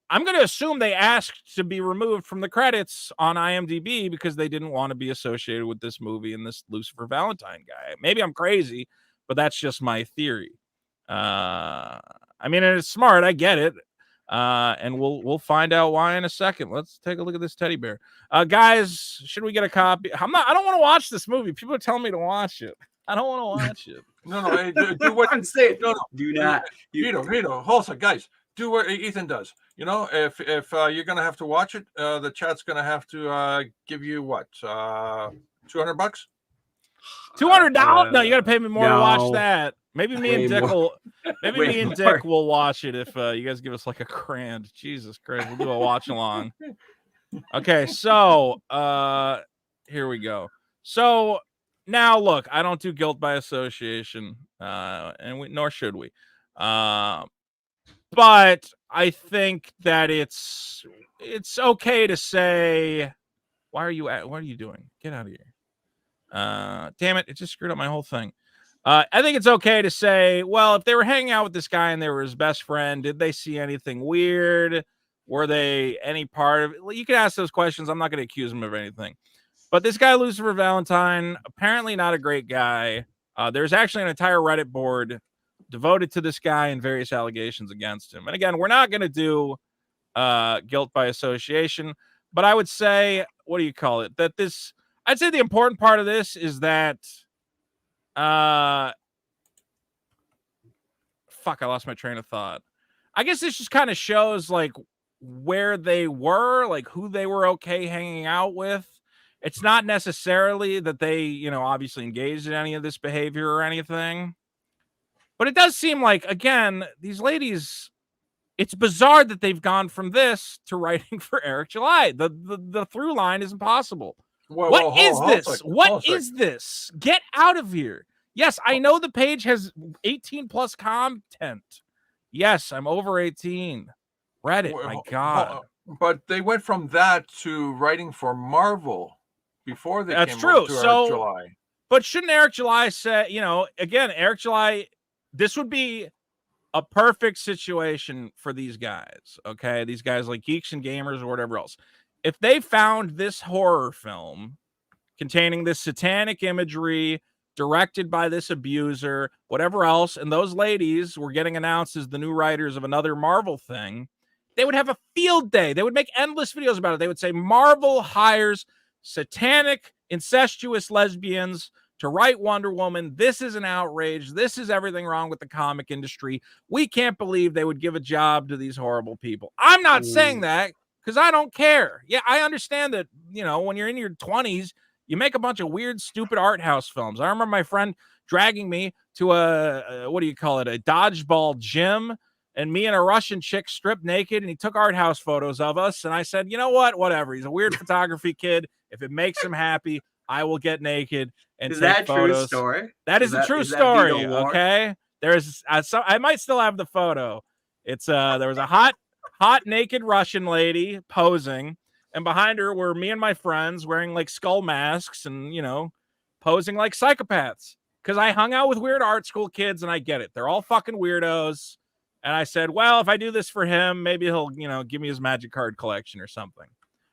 I'm going to assume they asked to be removed from the credits on IMDb because they didn't want to be associated with this movie and this Lucifer Valentine guy. Maybe I'm crazy, but that's just my theory. I mean, it's smart. I get it. And we'll find out why in a second. Let's take a look at this teddy bear. Guys, should we get a copy? I don't want to watch this movie. People are telling me to watch it. I don't want to watch it. No, hey, do what I'm saying. no, Do not. Vito, hold on, guys. Do what Ethan does. If you're gonna have to watch it, the chat's gonna have to give you what, $200? $200? No, you gotta pay me more to watch that. Maybe me and Dick will watch it if you guys give us like $1,000. Jesus Christ, we'll do a watch along. Okay, so here we go. So now look, I don't do guilt by association, nor should we. But I think that it's okay to say, what are you doing? Get out of here. Damn it, it just screwed up my whole thing. I think it's okay to say, well, if they were hanging out with this guy and they were his best friend, did they see anything weird? Were they any part of it? Well, you can ask those questions. I'm not going to accuse him of anything. But this guy, Lucifer Valentine, apparently not a great guy. There's actually an entire Reddit board devoted to this guy and various allegations against him. And again, we're not going to do guilt by association, but I would say, what do you call it? I'd say the important part of this is that fuck, I lost my train of thought. I guess this just kind of shows like where they were, like who they were okay hanging out with. It's not necessarily that they, obviously engaged in any of this behavior or anything. But it does seem like, again, these ladies, it's bizarre that they've gone from this to writing for Eric July. The through line is impossible. What is this? What is this? Get out of here. Yes, I know the page has 18 plus content. Yes, I'm over 18. Reddit, my God. But they went from that to writing for Marvel before they That's came true. over to Eric July. But shouldn't Eric July say, again, Eric July, this would be a perfect situation for these guys, okay? These guys like Geeks and Gamers or whatever else. If they found this horror film containing this satanic imagery, directed by this abuser, whatever else, and those ladies were getting announced as the new writers of another Marvel thing, they would have a field day. They would make endless videos about it. They would say, Marvel hires satanic, incestuous lesbians to write Wonder Woman. This is an outrage. This is everything wrong with the comic industry. We can't believe they would give a job to these horrible people. I'm not saying that because I don't care. Yeah, I understand that, when you're in your 20s, you make a bunch of weird, stupid art house films. I remember my friend dragging me to a dodgeball gym, and me and a Russian chick stripped naked, and he took art house photos of us. And I said, you know what? Whatever. He's a weird photography kid. If it makes him happy, I will get naked and take photos. Is that a true story? That is a true story. Okay. I might still have the photo. It's there was a hot naked Russian lady posing. And behind her were me and my friends wearing like skull masks and, posing like psychopaths. Because I hung out with weird art school kids and I get it. They're all fucking weirdos. And I said, well, if I do this for him, maybe he'll, give me his magic card collection or something.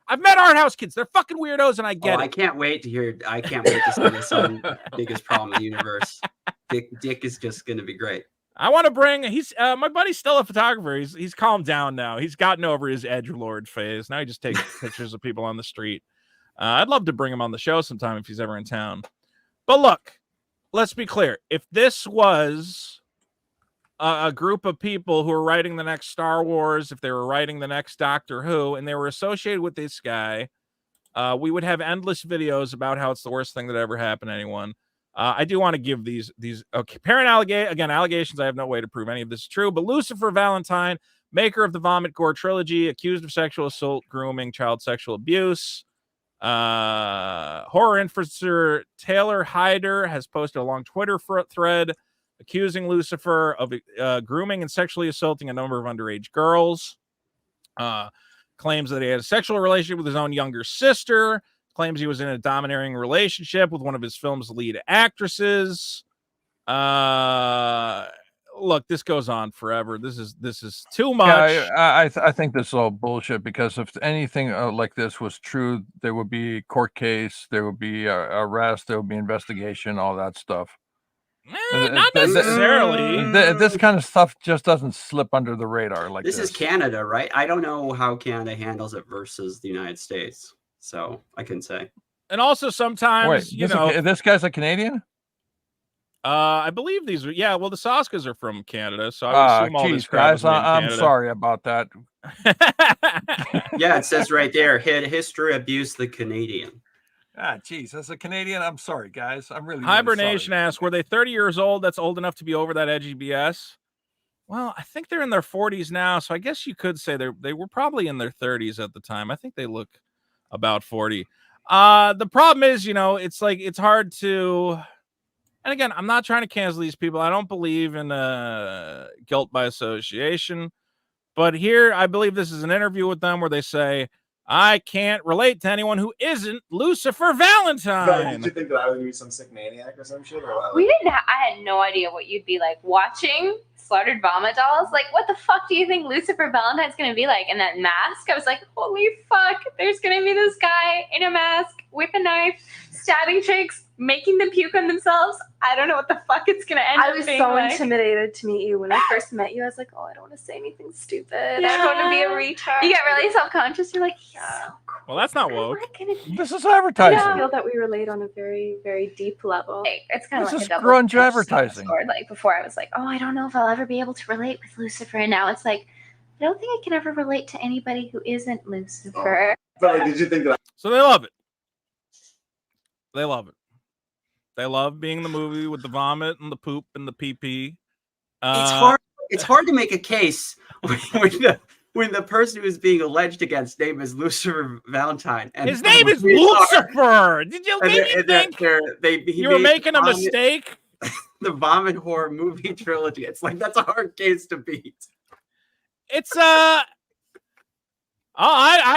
I've met art house kids. They're fucking weirdos, and I get it. I can't wait to hear. I can't wait to see this on Biggest Problem in the Universe. Dick is just going to be great. I want to bring. He's my buddy's still a photographer. He's calmed down now. He's gotten over his edgelord phase. Now he just takes pictures of people on the street. I'd love to bring him on the show sometime if he's ever in town. But look, let's be clear. If this was a group of people who were writing the next Star Wars, if they were writing the next Doctor Who, and they were associated with this guy, we would have endless videos about how it's the worst thing that ever happened to anyone. I do want to give these allegations. I have no way to prove any of this is true, but Lucifer Valentine, maker of the Vomit Gore trilogy, accused of sexual assault, grooming, child sexual abuse. Horror influencer Taylor Hyder has posted a long Twitter thread accusing Lucifer of grooming and sexually assaulting a number of underage girls. Claims that he had a sexual relationship with his own younger sister. Claims he was in a domineering relationship with one of his film's lead actresses. Look, this goes on forever. This is too much. Yeah, I think this is all bullshit, because if anything like this was true, there would be a court case, there would be arrest, there would be investigation, all that stuff. Not necessarily. This kind of stuff just doesn't slip under the radar like this. This is Canada, right? I don't know how Canada handles it versus the United States, so I couldn't say. And also sometimes, this guy's a Canadian? I believe these are, well, the Soskas are from Canada, so I would assume all these guys, I'm sorry about that. Yeah, it says right there, history abuse the Canadian. Geez, as a Canadian, I'm sorry, guys. I'm really Hibernation sorry. asks, were they 30 years old? That's old enough to be over that edgy BS. Well, I think they're in their 40s now, so I guess you could say they were probably in their 30s at the time. I think they look about 40. The problem is, it's hard to. And again, I'm not trying to cancel these people. I don't believe in guilt by association. But here, I believe this is an interview with them where they say, I can't relate to anyone who isn't Lucifer Valentine. Did you think that I was going to be some sick maniac or some shit? Or what? I had no idea what you'd be like watching Slaughtered Vomit Dolls. Like, what the fuck do you think Lucifer Valentine's going to be like? And that mask, I was like, holy fuck, there's going to be this guy in a mask with a knife, stabbing chicks, making them puke on themselves. I don't know what the fuck it's going to end up being like. I was so intimidated to meet you. When I first met you, I was like, oh, I don't want to say anything stupid. I don't want to be a retard. You get really self-conscious. You're like, so cool. Well, that's not woke. This is advertising. I feel that we relate on a very, very deep level. It's kind of this like is a double grunge advertising. Sword. Like, before I was like, oh, I don't know if I'll ever be able to relate with Lucifer. And now it's like, I don't think I can ever relate to anybody who isn't Lucifer. But like, did you think that? So they love it. They love it. They love being in the movie with the vomit and the poop and the pee-pee. It's hard to make a case when the person who is being alleged against name is Lucifer Valentine. And his name is Lucifer. Did you think you were making a mistake? The vomit horror movie trilogy. It's like, that's a hard case to beat. It's I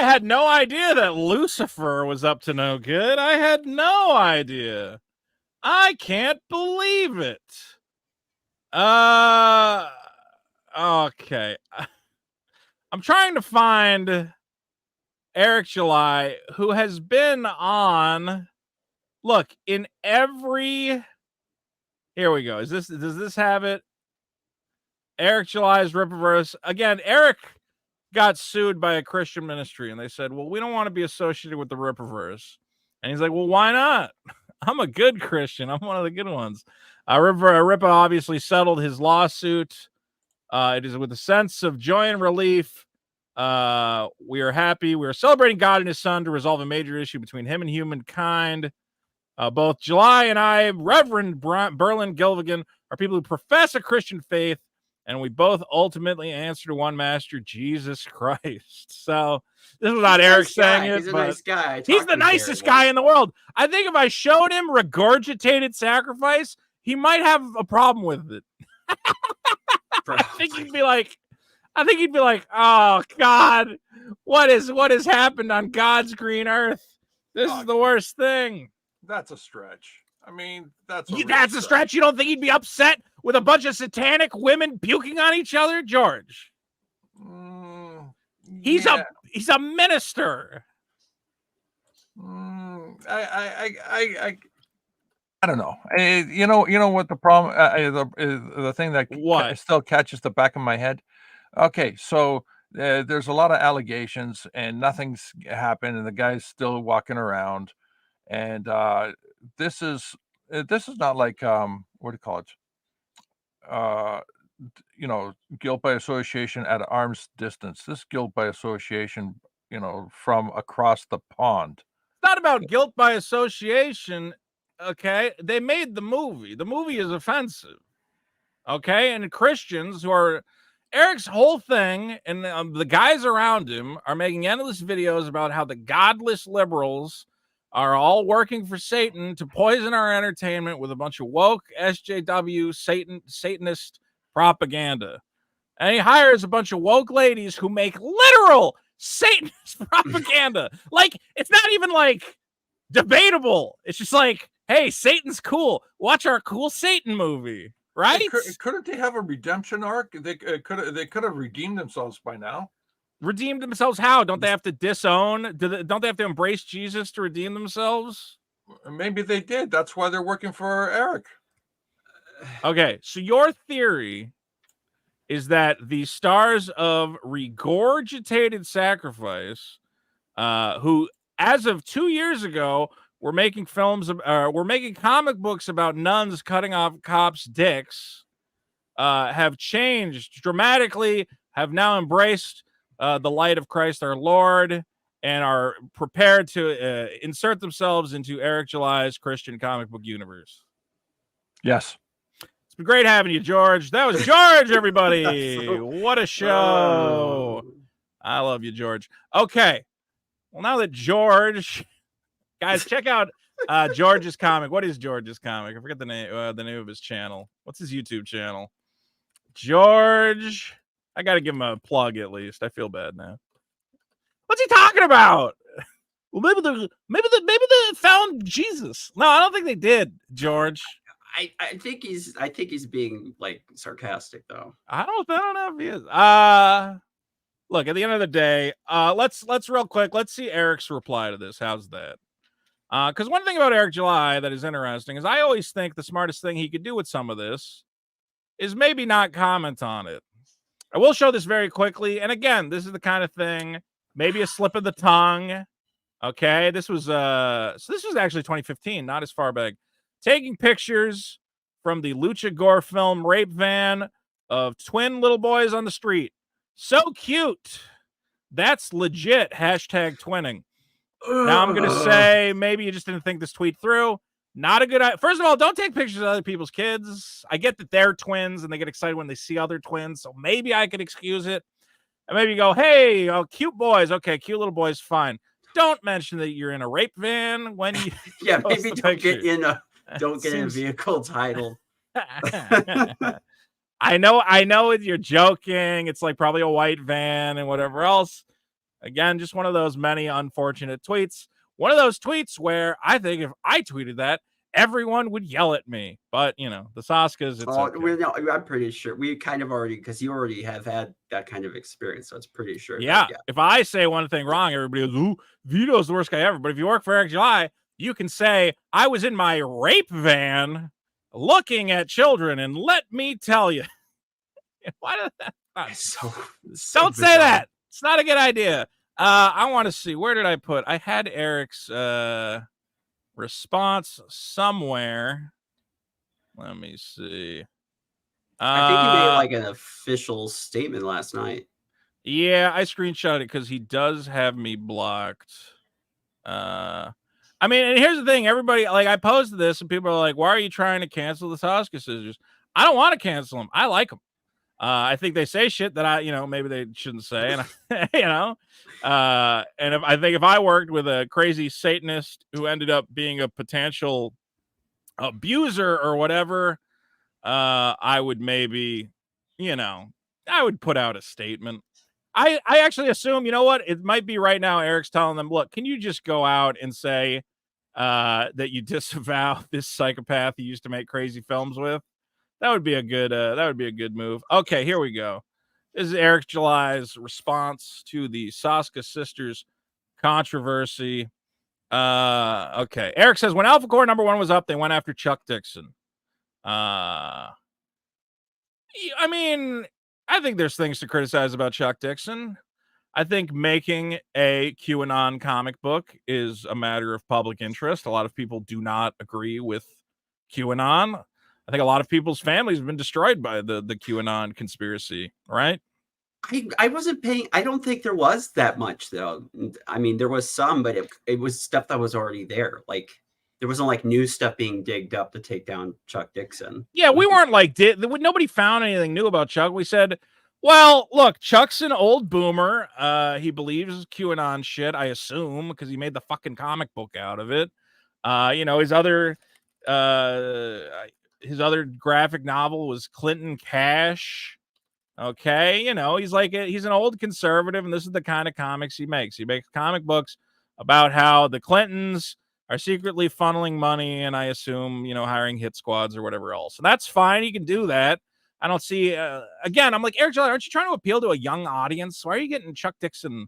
had no idea that Lucifer was up to no good. I had no idea. I can't believe it. Okay. I'm trying to find Eric July, who has been on. Look, in every. Here we go. Does this have it? Eric July's Rippaverse. Again, Eric got sued by a Christian ministry, and they said, well, we don't want to be associated with the Rippaverse. And he's like, well, why not? I'm a good Christian. I'm one of the good ones. Ripa obviously settled his lawsuit. It is with a sense of joy and relief. We are happy. We are celebrating God and his son to resolve a major issue between him and humankind. Both July and I, Reverend Berlin Gilvigan, are people who profess a Christian faith, and we both ultimately answer to one master, Jesus Christ. So this is not Eric saying it. He's a nice guy. He's the nicest guy in the world. I think if I showed him ReGOREgitated Sacrifice, he might have a problem with it. I think he'd be like, oh God, what has happened on God's green earth? This is the worst thing. That's a stretch. I mean, that's a stretch. You don't think he'd be upset with a bunch of satanic women puking on each other, George? He's a minister. I don't know. You know what the problem? The thing that What? still catches the back of my head. Okay, so there's a lot of allegations, and nothing's happened, and the guy's still walking around, and this is not like what do you call it? Uh, guilt by association at arm's distance. This guilt by association, from across the pond. It's not about guilt by association. Okay, they made the movie. The movie is offensive. Okay, and Christians who are Eric's whole thing, and the guys around him are making endless videos about how the godless liberals are all working for Satan to poison our entertainment with a bunch of woke SJW Satanist propaganda. And he hires a bunch of woke ladies who make literal Satanist propaganda. Like, it's not even like debatable. It's just like, hey, Satan's cool. Watch our cool Satan movie, right? Couldn't they have a redemption arc? They could have redeemed themselves by now. Redeemed themselves how? Don't they have to disown? Don't they have to embrace Jesus to redeem themselves? Maybe they did. That's why they're working for Eric. Okay, so your theory is that the stars of ReGOREgitated Sacrifice, who as of 2 years ago were making making comic books about nuns cutting off cops' dicks, have changed dramatically, have now embraced the light of Christ our Lord, and are prepared to insert themselves into Eric July's Christian comic book universe. Yes. It's been great having you, George. That was George, everybody. What a show. I love you, George. Okay. Well, now that George... Guys, check out George's comic. What is George's comic? I forget the name of his channel. What's his YouTube channel? George. I got to give him a plug at least. I feel bad now. What's he talking about? Well, maybe they found Jesus. No, I don't think they did, George. I think he's being like sarcastic though. I don't know if he is. Look, at the end of the day, let's real quick. Let's see Eric's reply to this. How's that? Because one thing about Eric July that is interesting is I always think the smartest thing he could do with some of this is maybe not comment on it. I will show this very quickly. And again, this is the kind of thing, maybe a slip of the tongue. Okay. This was actually 2015, not as far back. Taking pictures from the Lucha Gore film rape van of twin little boys on the street. So cute. That's legit. Hashtag twinning. Now I'm going to say maybe you just didn't think this tweet through. Not a good idea. First of all, don't take pictures of other people's kids. I get that they're twins and they get excited when they see other twins. So maybe I could excuse it. And maybe go, hey, cute boys. Okay, cute little boys, fine. Don't mention that you're in a rape van when you yeah, maybe don't get in a vehicle titled. I know you're joking. It's like probably a white van and whatever else. Again, just one of those many unfortunate tweets. One of those tweets where I think if I tweeted that, everyone would yell at me. But, the Soskas, it's okay. I'm pretty sure. We kind of already, because you already have had that kind of experience, so it's pretty sure. Yeah. If I say one thing wrong, everybody goes, ooh, Vito's the worst guy ever. But if you work for Eric July, you can say, I was in my rape van looking at children, and let me tell you. Why does that? Don't say that. It's not a good idea. I want to see. Where did I put? I had Eric's response somewhere. Let me see. I think he made like an official statement last night. Yeah, I screenshot it because he does have me blocked. I mean, and here's the thing. Everybody, like, I posted this and people are like, why are you trying to cancel the Soska Sisters? I don't want to cancel them. I like them. I think they say shit that maybe they shouldn't say. And, and I think if I worked with a crazy Satanist who ended up being a potential abuser or whatever, I would maybe, I would put out a statement. I actually assume, it might be right now Eric's telling them, look, can you just go out and say that you disavow this psychopath you used to make crazy films with? That would be a good move. Okay, here we go. This is Eric July's response to the Soska Sisters controversy. Okay. Eric says when Alpha Core #1 was up, they went after Chuck Dixon. I mean, I think there's things to criticize about Chuck Dixon. I think making a QAnon comic book is a matter of public interest. A lot of people do not agree with QAnon. I think a lot of people's families have been destroyed by the QAnon conspiracy, right? I wasn't paying. I don't think there was that much though. I mean, there was some, but it was stuff that was already there. Like there wasn't like new stuff being digged up to take down Chuck Dixon. Yeah, we weren't like nobody found anything new about Chuck. We said, well, look, Chuck's an old boomer. He believes QAnon shit, I assume, because he made the fucking comic book out of it. You know, his other graphic novel was Clinton Cash. Okay, you know, he's an old conservative, and this is the kind of comics he makes. He makes comic books about how the Clintons are secretly funneling money, and I assume, you know, hiring hit squads or whatever else. And that's fine. He can do that. I don't see, again, I'm like, Eric Joller, aren't you trying to appeal to a young audience? Why are you getting Chuck Dixon?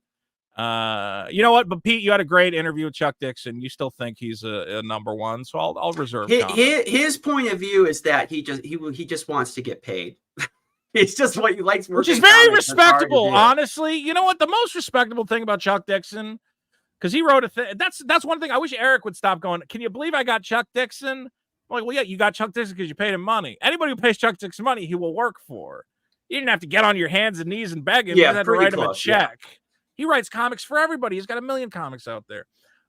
You know what? But Pete, you had a great interview with Chuck Dixon. You still think he's a #1, so I'll reserve his point of view is that he just wants to get paid. It's just what he likes, which is very respectable, honestly. You know what? The most respectable thing about Chuck Dixon, because he wrote a thing. That's one thing I wish Eric would stop going. Can you believe I got Chuck Dixon? I'm like, well, yeah, you got Chuck Dixon because you paid him money. Anybody who pays Chuck Dixon money, he will work for. You didn't have to get on your hands and knees and beg him. Yeah, you had to write him a check. Yeah. He writes comics for everybody. He's got 1 million comics out there.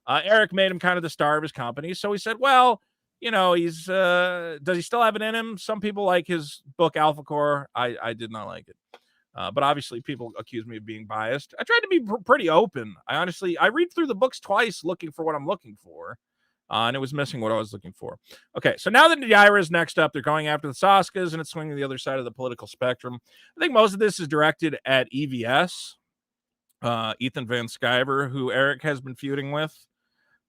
Eric made him kind of the star of his company, so he said, well, you know, he's does he still have it in him? Some people like his book Alpha Core. I did not like it. But obviously people accuse me of being biased. I tried to be pretty open. I read through the books twice looking for what I'm looking for. And it was missing what I was looking for. Okay, so now that Naira is next up, they're going after the Soskas, and it's swinging the other side of the political spectrum. I think most of this is directed at EVS, Ethan Van Sciver, who Eric has been feuding with.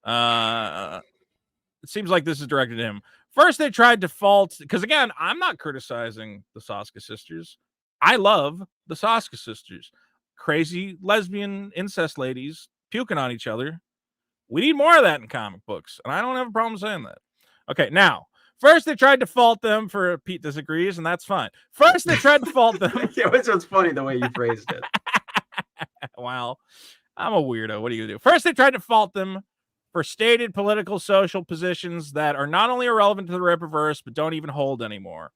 It seems like this is directed at him. First, they tried to fault, because again, I'm not criticizing the Soska sisters. I love the Soska sisters. Crazy lesbian incest ladies puking on each other. We need more of that in comic books, and I don't have a problem saying that. Okay, now, first they tried to fault them for, Pete disagrees, and that's fine. First, they tried to fault them. Yeah, which was funny the way you phrased it. Well, I'm a weirdo. What are you gonna do? First, they tried to fault them for stated political social positions that are not only irrelevant to the Rippaverse, but don't even hold anymore.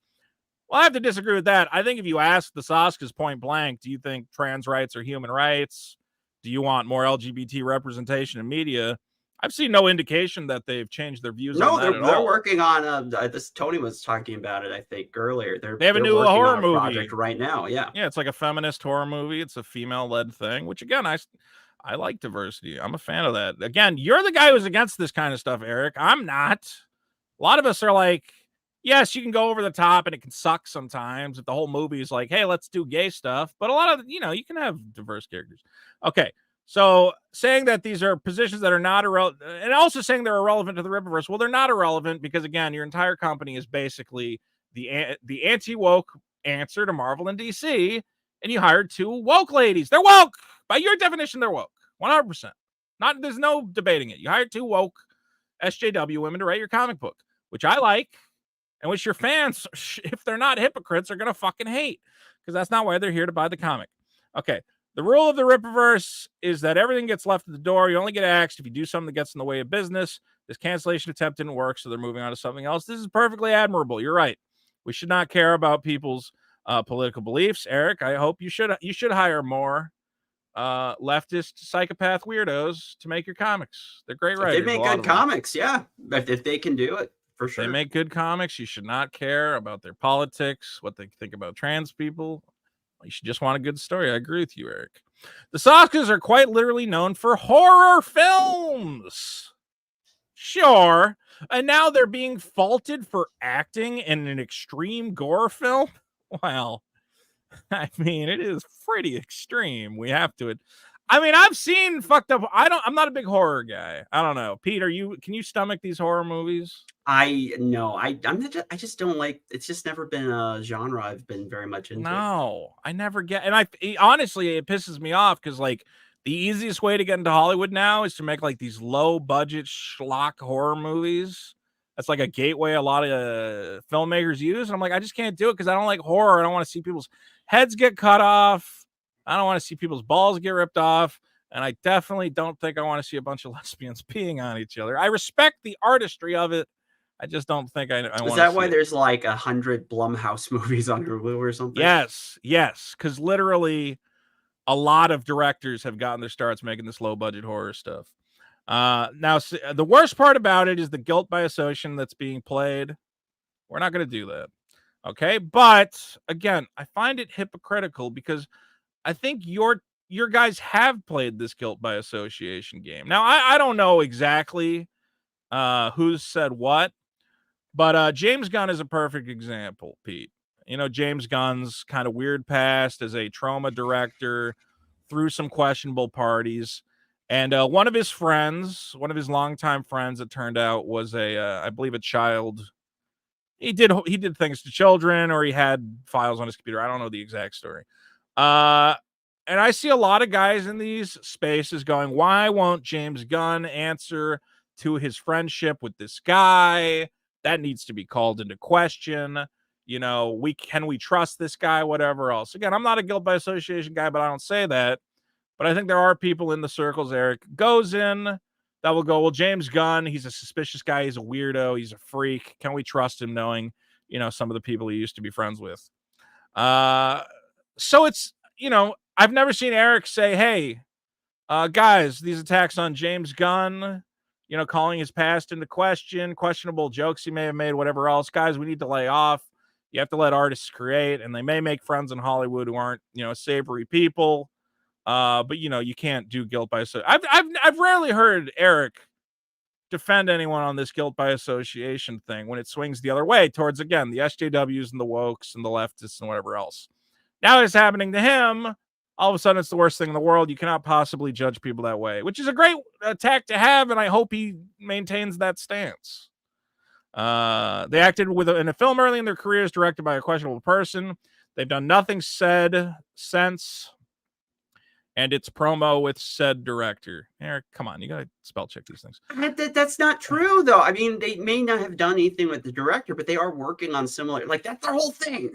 Well, I have to disagree with that. I think if you ask the Soskas point blank, do you think trans rights are human rights? Do you want more LGBT representation in media? I've seen no indication that they've changed their views on that at all. They're working on this. Tony was talking about it, I think, earlier. They have a new horror movie project right now. Yeah, it's like a feminist horror movie. It's a female-led thing, which again, I like diversity. I'm a fan of that. Again, you're the guy who's against this kind of stuff, Eric. I'm not. A lot of us are like, yes, you can go over the top and it can suck sometimes if the whole movie is like, hey, let's do gay stuff. But a lot of, you can have diverse characters. Okay. So saying that these are positions that are not irrelevant, and also saying they're irrelevant to the Rippaverse. Well, they're not irrelevant because, again, your entire company is basically the anti-woke answer to Marvel and DC, and you hired 2 woke ladies. They're woke. By your definition, they're woke. 100%. There's no debating it. You hired 2 woke SJW women to write your comic book, which I like, and which your fans, if they're not hypocrites, are going to fucking hate, because that's not why they're here to buy the comic. Okay. The rule of the Rippaverse is that everything gets left at the door. You only get axed if you do something that gets in the way of business. This cancellation attempt didn't work, so they're moving on to something else. This is perfectly admirable. You're right. We should not care about people's political beliefs. Eric, I hope you should hire more leftist psychopath weirdos to make your comics. They're great writers. They make good comics, yeah. If they can do it, for sure. They make good comics. You should not care about their politics, what they think about trans people. You should just want a good story. I agree with you, Eric. The Soskas are quite literally known for horror films. Sure. And now they're being faulted for acting in an extreme gore film. Well, I mean, it is pretty extreme. We have to. I mean, I've seen fucked up. I'm not a big horror guy. I don't know. Pete, can you stomach these horror movies? I just don't like. It's just never been a genre I've been very much into. No, I never get. And honestly, it pisses me off because like The easiest way to get into Hollywood now is to make like these low budget schlock horror movies. That's like a gateway a lot of filmmakers use. And I'm like, I just can't do it because I don't like horror. I don't want to see people's heads get cut off. I don't want to see people's balls get ripped off. And I definitely don't think I want to see a bunch of lesbians peeing on each other. I respect the artistry of it. I just don't think I want to. Is that why there's like 100 Blumhouse movies on Hulu or something? Yes. Because literally a lot of directors have gotten their starts making this low budget horror stuff. Now, the worst part about it is the guilt by association that's being played. We're not going to do that. Okay. But again, I find it hypocritical because I think your guys have played this guilt by association game. Now, I don't know exactly who's said what, but James Gunn is a perfect example, Pete. You know, James Gunn's kind of weird past as a trauma director through some questionable parties. And one of his friends, one of his longtime friends, it turned out was I believe a child. He did things to children, or he had files on his computer. I don't know the exact story. And I see a lot of guys in these spaces going, why won't James Gunn answer to his friendship with this guy? That needs to be called into question. You know, can we trust this guy? Whatever else. Again, I'm not a guilt by association guy, but I don't say that. But I think there are people in the circles Eric goes in that will go, well, James Gunn, he's a suspicious guy. He's a weirdo. He's a freak. Can we trust him knowing, you know, some of the people he used to be friends with? So it's, you know, I've never seen Eric say, hey, guys, these attacks on James Gunn, you know, calling his past into question, questionable jokes he may have made, whatever else. Guys, we need to lay off. You have to let artists create, and they may make friends in Hollywood who aren't, you know, savory people. But you know, you can't do guilt by association. I've rarely heard Eric defend anyone on this guilt by association thing when it swings the other way towards, again, the SJWs and the wokes and the leftists and whatever else. Now it's happening to him. All of a sudden, it's the worst thing in the world. You cannot possibly judge people that way, which is a great attack to have, and I hope he maintains that stance. They acted in a film early in their careers directed by a questionable person. They've done nothing said since. And it's promo with said director. Eric, come on, you gotta spell check these things. That's not true, though. I mean, they may not have done anything with the director, but they are working on similar. Like that's their whole thing.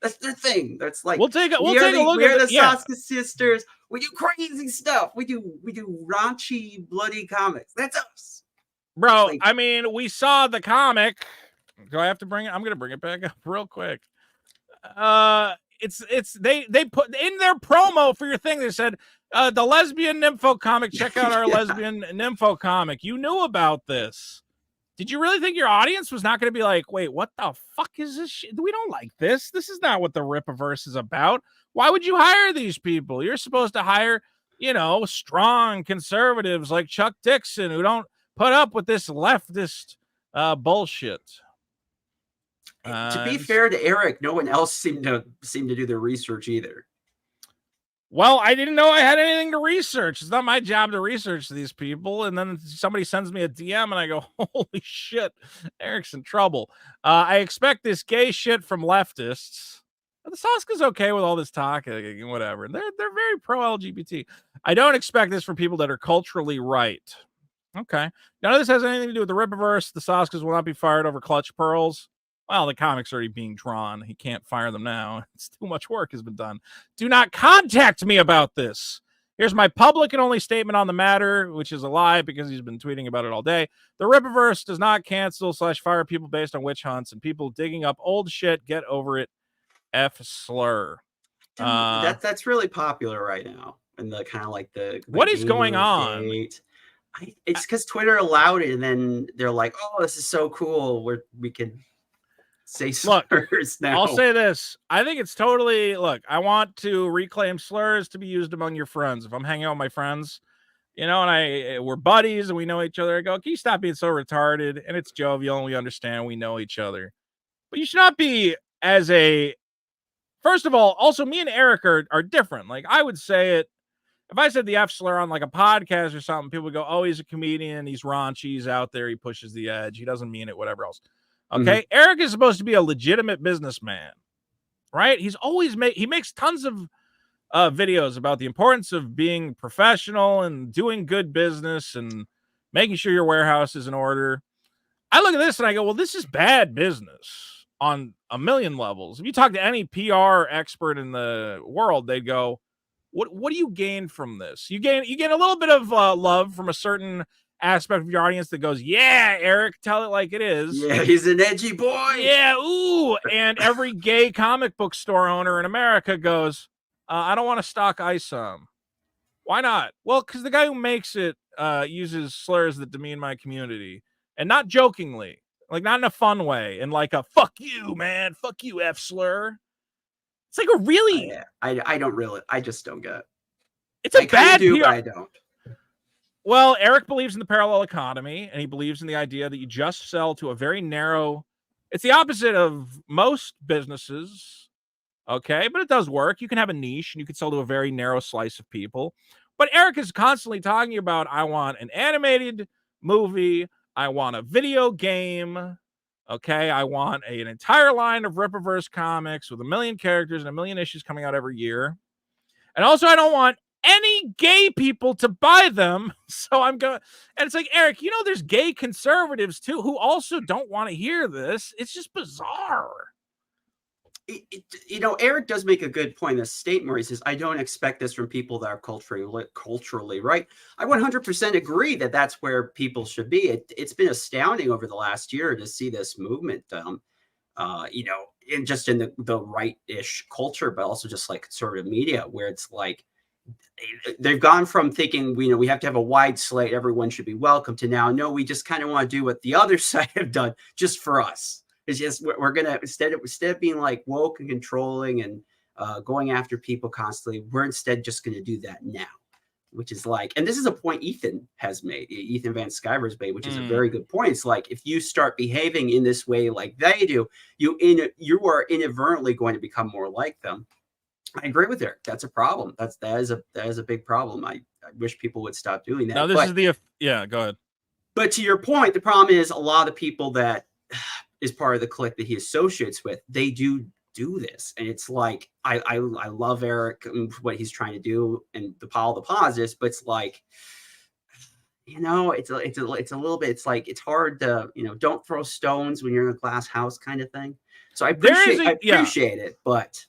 That's their thing. That's like we'll take a look. We're the Soska sisters. We do crazy stuff. We do raunchy, bloody comics. That's us, bro. Like, I mean, we saw the comic. Do I have to bring it? I'm gonna bring it back up real quick. They put in their promo for your thing. They said the lesbian nympho comic. Check out our lesbian nympho comic. You knew about this. Did you really think your audience was not going to be like, wait, what the fuck is this shit? We don't like this. This is not what the Rippaverse is about. Why would you hire these people? You're supposed to hire, you know, strong conservatives like Chuck Dixon who don't put up with this leftist bullshit. To be fair to Eric, no one else seemed to do their research either. Well, I didn't know I had anything to research. It's not my job to research these people. And then somebody sends me a DM and I go, holy shit, Eric's in trouble. I expect this gay shit from leftists. The Soska's okay with all this talk and whatever. They're very pro-LGBT. I don't expect this from people that are culturally right. Okay. None of this has anything to do with the Rippaverse. The Soskas will not be fired over clutch pearls. Well, the comic's already being drawn. He can't fire them now. It's too much work has been done. Do not contact me about this. Here's my public and only statement on the matter, which is a lie because he's been tweeting about it all day. The Rippaverse does not cancel/fire people based on witch hunts and people digging up old shit. Get over it. F slur. That's really popular right now. And the kind of like the what is going on? It's because Twitter allowed it, and then they're like, "Oh, this is so cool. We can." Say slurs now. I'll say this. I think it's totally, look, I want to reclaim slurs to be used among your friends. If I'm hanging out with my friends, you know, and we're buddies and we know each other, I go, can you stop being so retarded? And it's jovial and we understand, we know each other. But you should not be first of all, also me and Eric are different. Like I would say it, if I said the F slur on like a podcast or something, people would go, oh, he's a comedian. He's raunchy. He's out there. He pushes the edge. He doesn't mean it, whatever else. Okay, Eric is supposed to be a legitimate businessman, right? He's always he makes tons of videos about the importance of being professional and doing good business and making sure your warehouse is in order. I look at this and I go, well, this is bad business on a million levels. If you talk to any PR expert in the world, they'd go, what do you gain from this? You gain a little bit of love from a certain aspect of your audience that goes, yeah, Eric, tell it like it is. Yeah, he's an edgy boy. Yeah, ooh. And every gay comic book store owner in America goes, I don't want to stock ISOM. Why not? Well, because the guy who makes it uses slurs that demean my community. And not jokingly, like not in a fun way, and like a fuck you, man, fuck you, F slur. It's like a really I just don't get it. It's a bad do, PR. but I don't. Well, Eric believes in the parallel economy, and he believes in the idea that you just sell to a very narrow. It's the opposite of most businesses, okay? But it does work. You can have a niche, and you can sell to a very narrow slice of people. But Eric is constantly talking about, I want an animated movie, I want a video game, okay? I want an entire line of Rippaverse comics with 1 million characters and 1 million issues coming out every year. And also, I don't want any gay people to buy them. So I'm going, and it's like, Eric, you know, there's gay conservatives too who also don't want to hear this. It's just bizarre. You know, Eric does make a good point in this statement where he says, I don't expect this from people that are culturally right. I 100% agree that that's where people should be. It's been astounding over the last year to see this movement, you know, in the right-ish culture, but also just like conservative media, where it's like, they've gone from thinking, you know, we have to have a wide slate, everyone should be welcome, to now, no, we just kind of want to do what the other side have done just for us. It's just, we're going to, instead of being like woke and controlling and going after people constantly, we're instead just going to do that now, which is like, and this is a point Ethan has made, Ethan Van Sciver's made, which is a very good point. It's like, if you start behaving in this way like they do, you are inadvertently going to become more like them. I agree with Eric. That's a problem. That is a big problem. I wish people would stop doing that. Now this is the, yeah, go ahead. But to your point, the problem is a lot of the people that is part of the clique that he associates with, they do this. And it's like, I love Eric and what he's trying to do and all the positives, but it's like, you know, it's a little bit, it's like, it's hard to, you know, don't throw stones when you're in a glass house kind of thing. So I appreciate it, but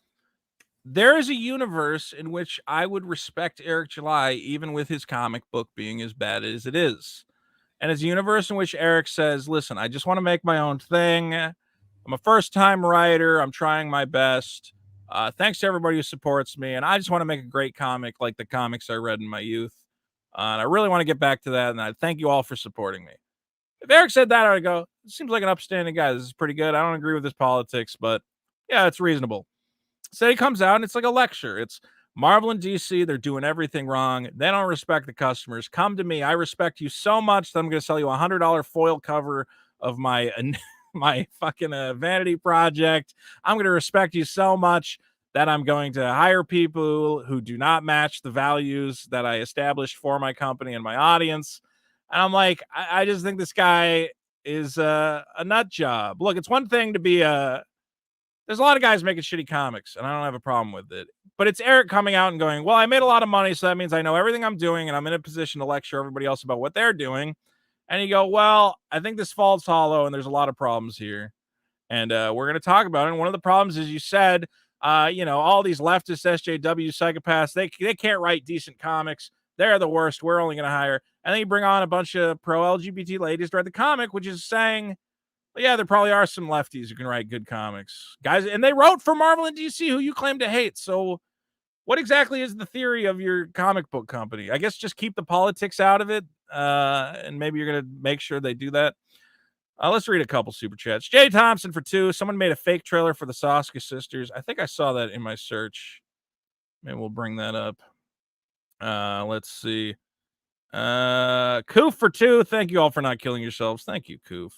there is a universe in which I would respect Eric July, even with his comic book being as bad as it is. And it's a universe in which Eric says, listen, I just want to make my own thing. I'm a first-time writer. I'm trying my best. Thanks to everybody who supports me. And I just want to make a great comic like the comics I read in my youth. And I really want to get back to that. And I thank you all for supporting me. If Eric said that, I would go, it seems like an upstanding guy. This is pretty good. I don't agree with his politics, but yeah, it's reasonable. So he comes out and it's like a lecture. It's Marvel and DC. They're doing everything wrong. They don't respect the customers. Come to me. I respect you so much that I'm going to sell you a $100 foil cover of my fucking vanity project. I'm going to respect you so much that I'm going to hire people who do not match the values that I established for my company and my audience. And I'm like, I just think this guy is a nut job. Look, it's one thing to be there's a lot of guys making shitty comics, and I don't have a problem with it. But it's Eric coming out and going, well, I made a lot of money, so that means I know everything I'm doing, and I'm in a position to lecture everybody else about what they're doing. And you go, well, I think this falls hollow, and there's a lot of problems here. And we're going to talk about it. And one of the problems is you said, you know, all these leftist SJW psychopaths, they can't write decent comics. They're the worst. We're only going to hire. And then you bring on a bunch of pro-LGBT ladies to write the comic, which is saying, yeah, there probably are some lefties who can write good comics. Guys, and they wrote for Marvel and DC, who you claim to hate. So what exactly is the theory of your comic book company? I guess just keep the politics out of it, and maybe you're going to make sure they do that. Let's read a couple super chats. Jay Thompson for 2. Someone made a fake trailer for the Soska sisters. I think I saw that in my search. Maybe we'll bring that up. Let's see. Koof for 2. Thank you all for not killing yourselves. Thank you, Koof.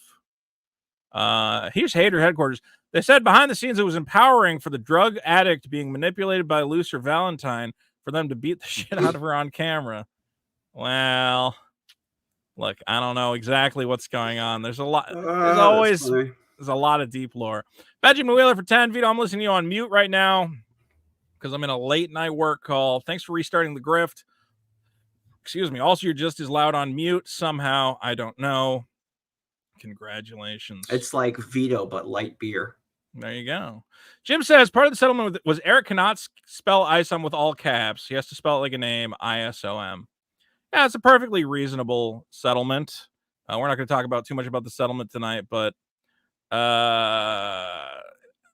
Here's Hater Headquarters. They said behind the scenes it was empowering for the drug addict being manipulated by Lucer Valentine for them to beat the shit out of her on camera. Well, look, I don't know exactly what's going on. There's a lot. There's a lot of deep lore. Benjamin Wheeler for 10. Vito, I'm listening to you on mute right now because I'm in a late night work call. Thanks for restarting the Grift. Excuse me. Also, you're just as loud on mute somehow. I don't know. Congratulations. It's like Vito, but light beer. There you go. Jim says part of the settlement was Eric cannot spell ISOM with all caps. He has to spell it like a name, ISOM. Yeah, it's a perfectly reasonable settlement. We're not going to talk about too much about the settlement tonight, but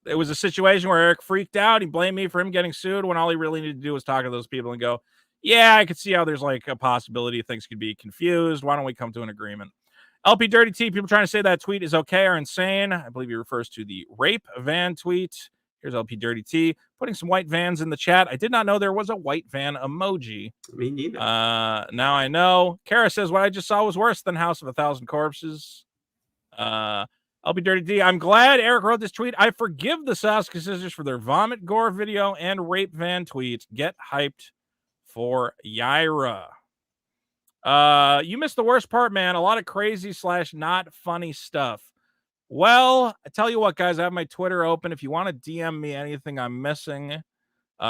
it was a situation where Eric freaked out. He blamed me for him getting sued when all he really needed to do was talk to those people and go, yeah, I could see how there's like a possibility things could be confused. Why don't we come to an agreement? LP Dirty T, people trying to say that tweet is okay are insane. I believe he refers to the rape van tweet. Here's LP Dirty T putting some white vans in the chat. I did not know there was a white van emoji. Me neither. Now I know. Kara says what I just saw was worse than House of 1,000 Corpses. LP Dirty D, I'm glad Eric wrote this tweet. I forgive the Soska sisters for their vomit gore video and rape van tweet. Get hyped for Yaira. You missed the worst part, man. A lot of crazy / not funny stuff. Well, I tell you what, guys, I have my Twitter open. If you want to DM me anything I'm missing,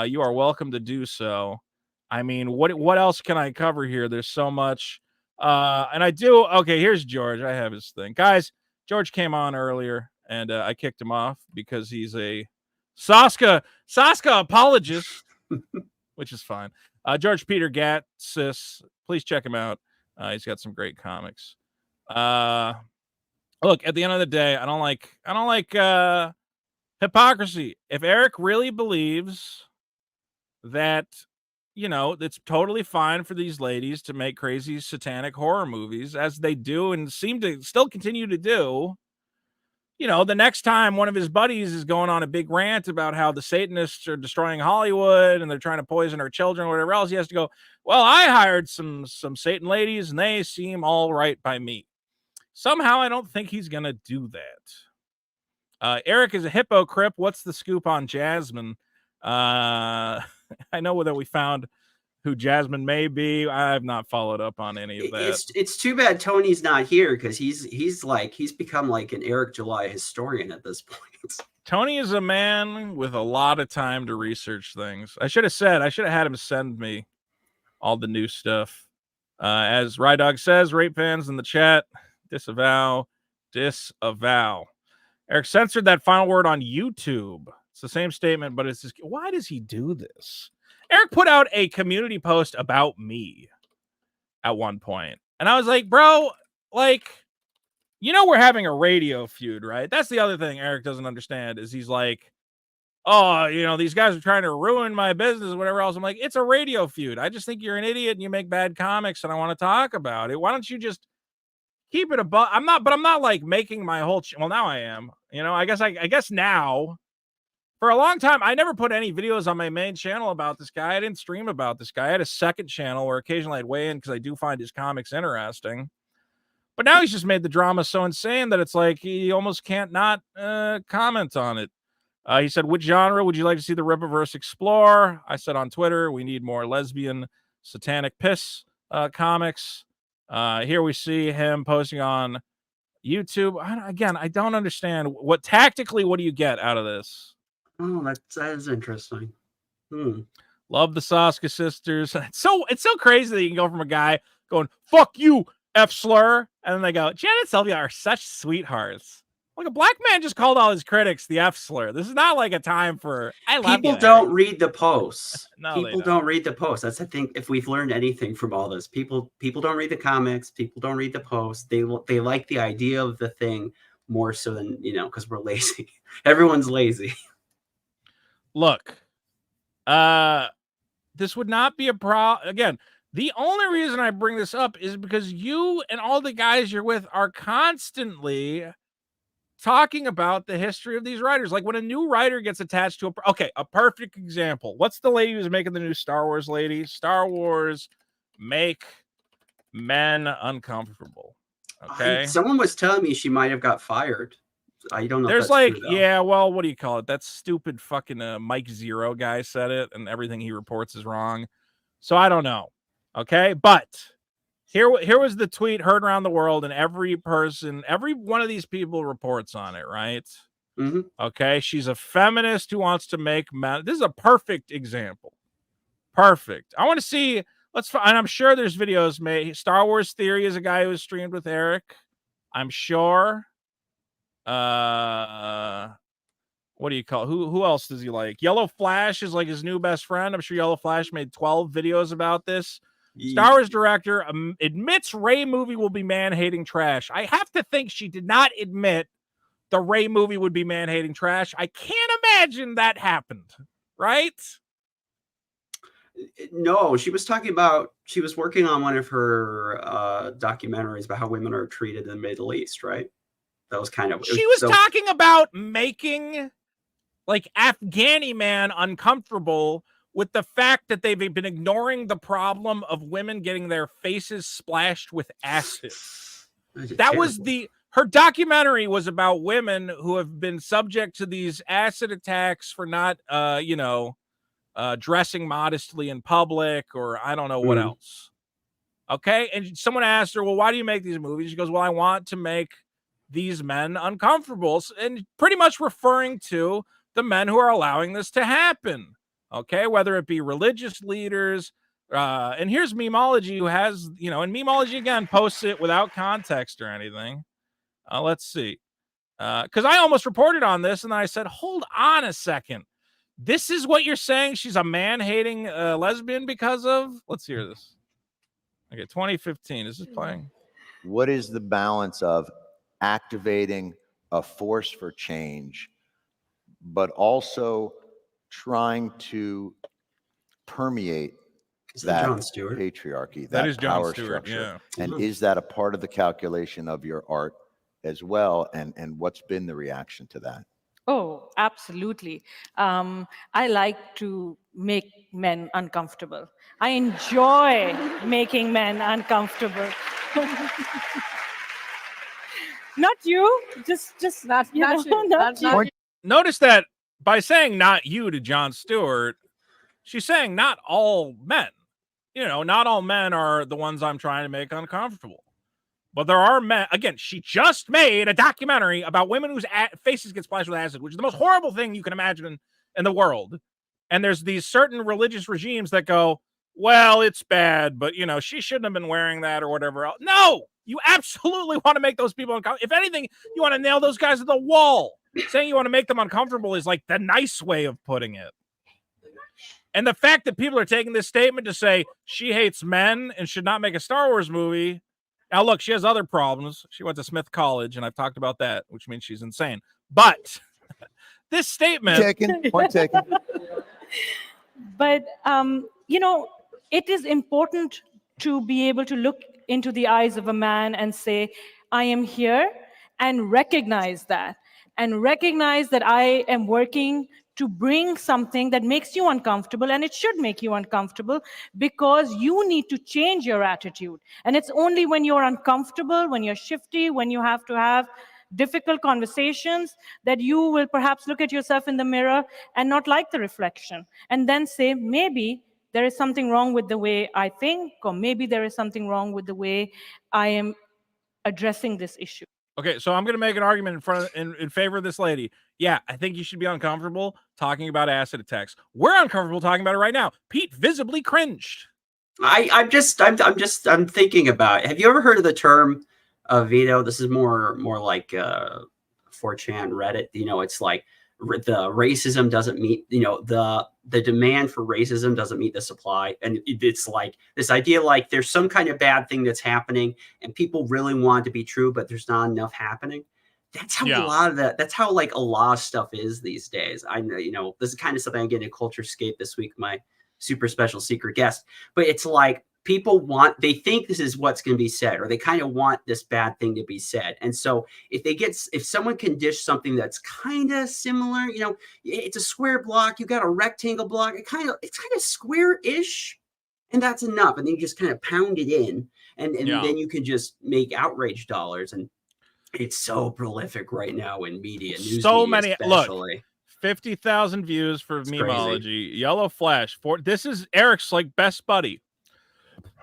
you are welcome to do so. I mean, what else can I cover here? There's so much. And I do. Okay, here's George. I have his thing. Guys, George came on earlier, and I kicked him off because he's a Soska apologist, which is fine. George Peter Gatsis, please check him out. He's got some great comics. Look, at the end of the day, I don't like hypocrisy. If Eric really believes that, you know, it's totally fine for these ladies to make crazy satanic horror movies, as they do and seem to still continue to do, you know, the next time one of his buddies is going on a big rant about how the Satanists are destroying Hollywood and they're trying to poison our children or whatever else, he has to go, well, I hired some Satan ladies and they seem all right by me. Somehow I don't think he's going to do that. Eric is a hypocrite. What's the scoop on Jasmine? I know that we found who Jasmine may be. I have not followed up on any of that. It's too bad Tony's not here because he's become like an Eric July historian at this point. Tony is a man with a lot of time to research things. I should have had him send me all the new stuff. As Rydog says, rape fans in the chat, disavow. Eric censored that final word on YouTube. It's the same statement, but it's just, why does he do this? Eric put out a community post about me at one point. And I was like, bro, like, you know, we're having a radio feud, right? That's the other thing Eric doesn't understand is he's like, oh, you know, these guys are trying to ruin my business or whatever else. I'm like, it's a radio feud. I just think you're an idiot and you make bad comics and I want to talk about it. Why don't you just keep it above? I'm not like making my whole, well, now I am, you know, I guess now. For a long time, I never put any videos on my main channel about this guy. I didn't stream about this guy. I had a second channel where occasionally I'd weigh in because I do find his comics interesting. But now he's just made the drama so insane that it's like he almost can't not comment on it. He said, which genre would you like to see the Rippaverse explore? I said on Twitter, we need more lesbian satanic piss comics. Here we see him posting on YouTube. I don't understand. What do you get out of this? Oh, that is interesting. Love the Soska sisters. It's so crazy that you can go from a guy going, fuck you, F slur, and then they go, Janet and Sylvia are such sweethearts. Like a black man just called all his critics the F slur. This is not like a time for people don't read the posts. No, people don't read the posts. That's, I think, if we've learned anything from all this, people don't read the comics. People don't read the posts. They like the idea of the thing more so than, you know, because we're lazy. Everyone's lazy. Look, this would not be a problem. Again, the only reason I bring this up is because you and all the guys you're with are constantly talking about the history of these writers. Like when a new writer gets attached to a perfect example. What's the lady who's making the new Star Wars lady? Star Wars make men uncomfortable. Okay. Someone was telling me she might have got fired. I don't know. There's like, yeah, well, what do you call it? That stupid fucking Mike Zero guy said it, and everything he reports is wrong. So I don't know. Okay, but here was the tweet heard around the world, and every one of these people reports on it, right? Okay, she's a feminist who wants to make men. This is a perfect example. Perfect. I want to see. And I'm sure there's videos made. Star Wars Theory is a guy who was streamed with Eric. I'm sure. What do you call? Who else does he like? Yellow Flash is like his new best friend. I'm sure Yellow Flash made 12 videos about this. Star Wars director admits Rey movie will be man-hating trash. I have to think she did not admit the Rey movie would be man-hating trash. I can't imagine that happened, right? No, she was talking about, she was working on one of her documentaries about how women are treated in the Middle East, right? That was kind of... She was talking about making like Afghani man uncomfortable with the fact that they've been ignoring the problem of women getting their faces splashed with acid. That was her documentary was about women who have been subject to these acid attacks for not, dressing modestly in public, or I don't know what else. Okay. And someone asked her, well, why do you make these movies? She goes, well, I want to make these men uncomfortable, and pretty much referring to the men who are allowing this to happen. Okay. Whether it be religious leaders, and here's Memology, who has, and Memology again posts it without context or anything. Let's see. Because I almost reported on this, and then I said, hold on a second. This is what you're saying she's a man-hating lesbian because of? Let's hear this. Okay, 2015. Is this playing? What is the balance of activating a force for change, but also trying to permeate that patriarchy, that is power structure? Yeah. And is that a part of the calculation of your art as well? And what's been the reaction to that? Oh, absolutely. I like to make men uncomfortable. I enjoy making men uncomfortable. Not you, just not you. Not you. Notice that by saying "not you" to Jon Stewart, she's saying not all men. Not all men are the ones I'm trying to make uncomfortable. But there are men. Again, she just made a documentary about women whose faces get splashed with acid, which is the most horrible thing you can imagine in the world. And there's these certain religious regimes that go, well, it's bad, but, she shouldn't have been wearing that or whatever else. No, you absolutely want to make those people uncomfortable. If anything, you want to nail those guys to the wall. Saying you want to make them uncomfortable is like the nice way of putting it. And the fact that people are taking this statement to say she hates men and should not make a Star Wars movie. Now, look, she has other problems. She went to Smith College, and I've talked about that, which means she's insane. But this statement... Point taken. But, it is important to be able to look into the eyes of a man and say, I am here, and recognize that. And recognize that I am working to bring something that makes you uncomfortable, and it should make you uncomfortable because you need to change your attitude. And it's only when you're uncomfortable, when you're shifty, when you have to have difficult conversations that you will perhaps look at yourself in the mirror and not like the reflection, and then say, maybe there is something wrong with the way I think, or maybe there is something wrong with the way I am addressing this issue. Okay, so I'm going to make an argument in favor of this lady. Yeah, I think you should be uncomfortable talking about acid attacks. We're uncomfortable talking about it right now. Pete visibly cringed. I'm thinking about. Have you ever heard of the term Vito? This is more like 4chan Reddit. It's like the racism doesn't meet. The demand for racism doesn't meet the supply, and it's like this idea like there's some kind of bad thing that's happening, and people really want it to be true, but there's not enough happening. That's how a lot of that. That's how like a lot of stuff is these days. I know, this is kind of something I get in Culturescape this week. My super special secret guest, but it's like they think this is what's going to be said, or they kind of want this bad thing to be said. And so if someone can dish something that's kind of similar, it's a square block, you got a rectangle block, it's kind of square-ish, and that's enough. And then you just kind of pound it in, and then you can just make outrage dollars. And it's so prolific right now in media. So many, especially. Look, 50,000 views for Memology. Yellow Flash. This is Eric's like best buddy.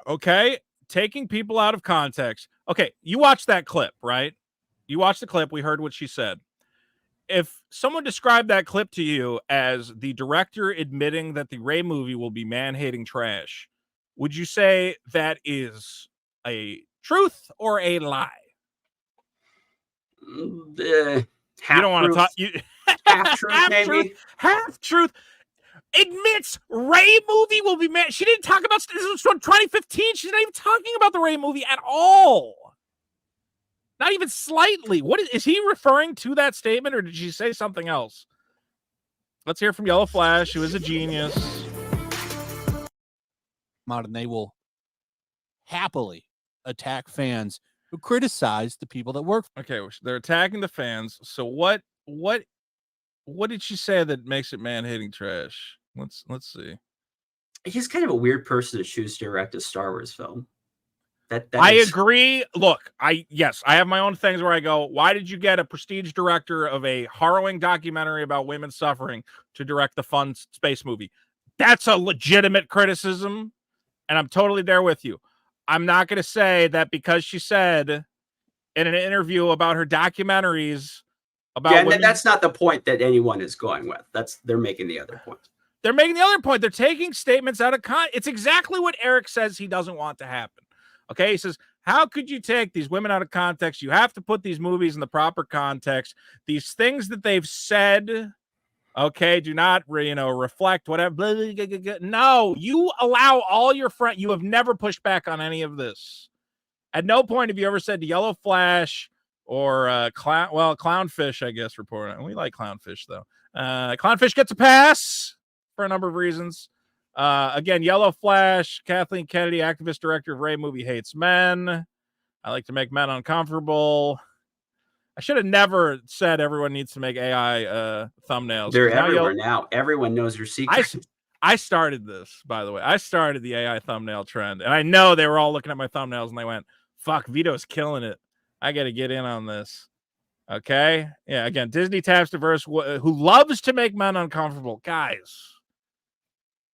Okay, taking people out of context. Okay, you watched that clip, right? You watched the clip. We heard what she said. if someone described that clip to you as the director admitting that the Ray movie will be man-hating trash, would you say that is a truth or a lie? Half You don't want to truth, talk. You half truth, maybe. truth, half truth. Admits Ray movie will be man. She didn't talk about this was from 2015. She's not even talking about the Ray movie at all. Not even slightly. What is he referring to that statement, or did she say something else? Let's hear from Yellow Flash, who is a genius. And they will happily attack fans who criticize the people that work. Okay, they're attacking the fans. So what did she say that makes it man-hating trash? Let's see. He's kind of a weird person to choose to direct a Star Wars film. I agree. Look, I have my own things where I go, why did you get a prestige director of a harrowing documentary about women suffering to direct the fun space movie? That's a legitimate criticism, and I'm totally there with you. I'm not going to say that because she said in an interview about her documentaries about women, that's not the point that anyone is going with. They're making the other point. They're making the other point. They're taking statements out of context. It's exactly what Eric says he doesn't want to happen. Okay, he says, how could you take these women out of context? You have to put these movies in the proper context. These things that they've said, okay, do not, reflect whatever. Blah, blah, blah, blah, blah. No, you allow all your friends. You have never pushed back on any of this. At no point have you ever said to Yellow Flash or Clownfish, I guess, reporting. We like Clownfish, though. Clownfish gets a pass for a number of reasons. Again, Yellow Flash, Kathleen Kennedy, activist director of Ray movie, hates men. I like to make men uncomfortable. I should have never said everyone needs to make AI thumbnails. They're everywhere now. Everyone knows your secret. I started this, by the way. I started the AI thumbnail trend, and I know they were all looking at my thumbnails and they went, fuck, Vito's killing it. I got to get in on this. Okay? Yeah, again, Disney taps diverse who loves to make men uncomfortable. Guys.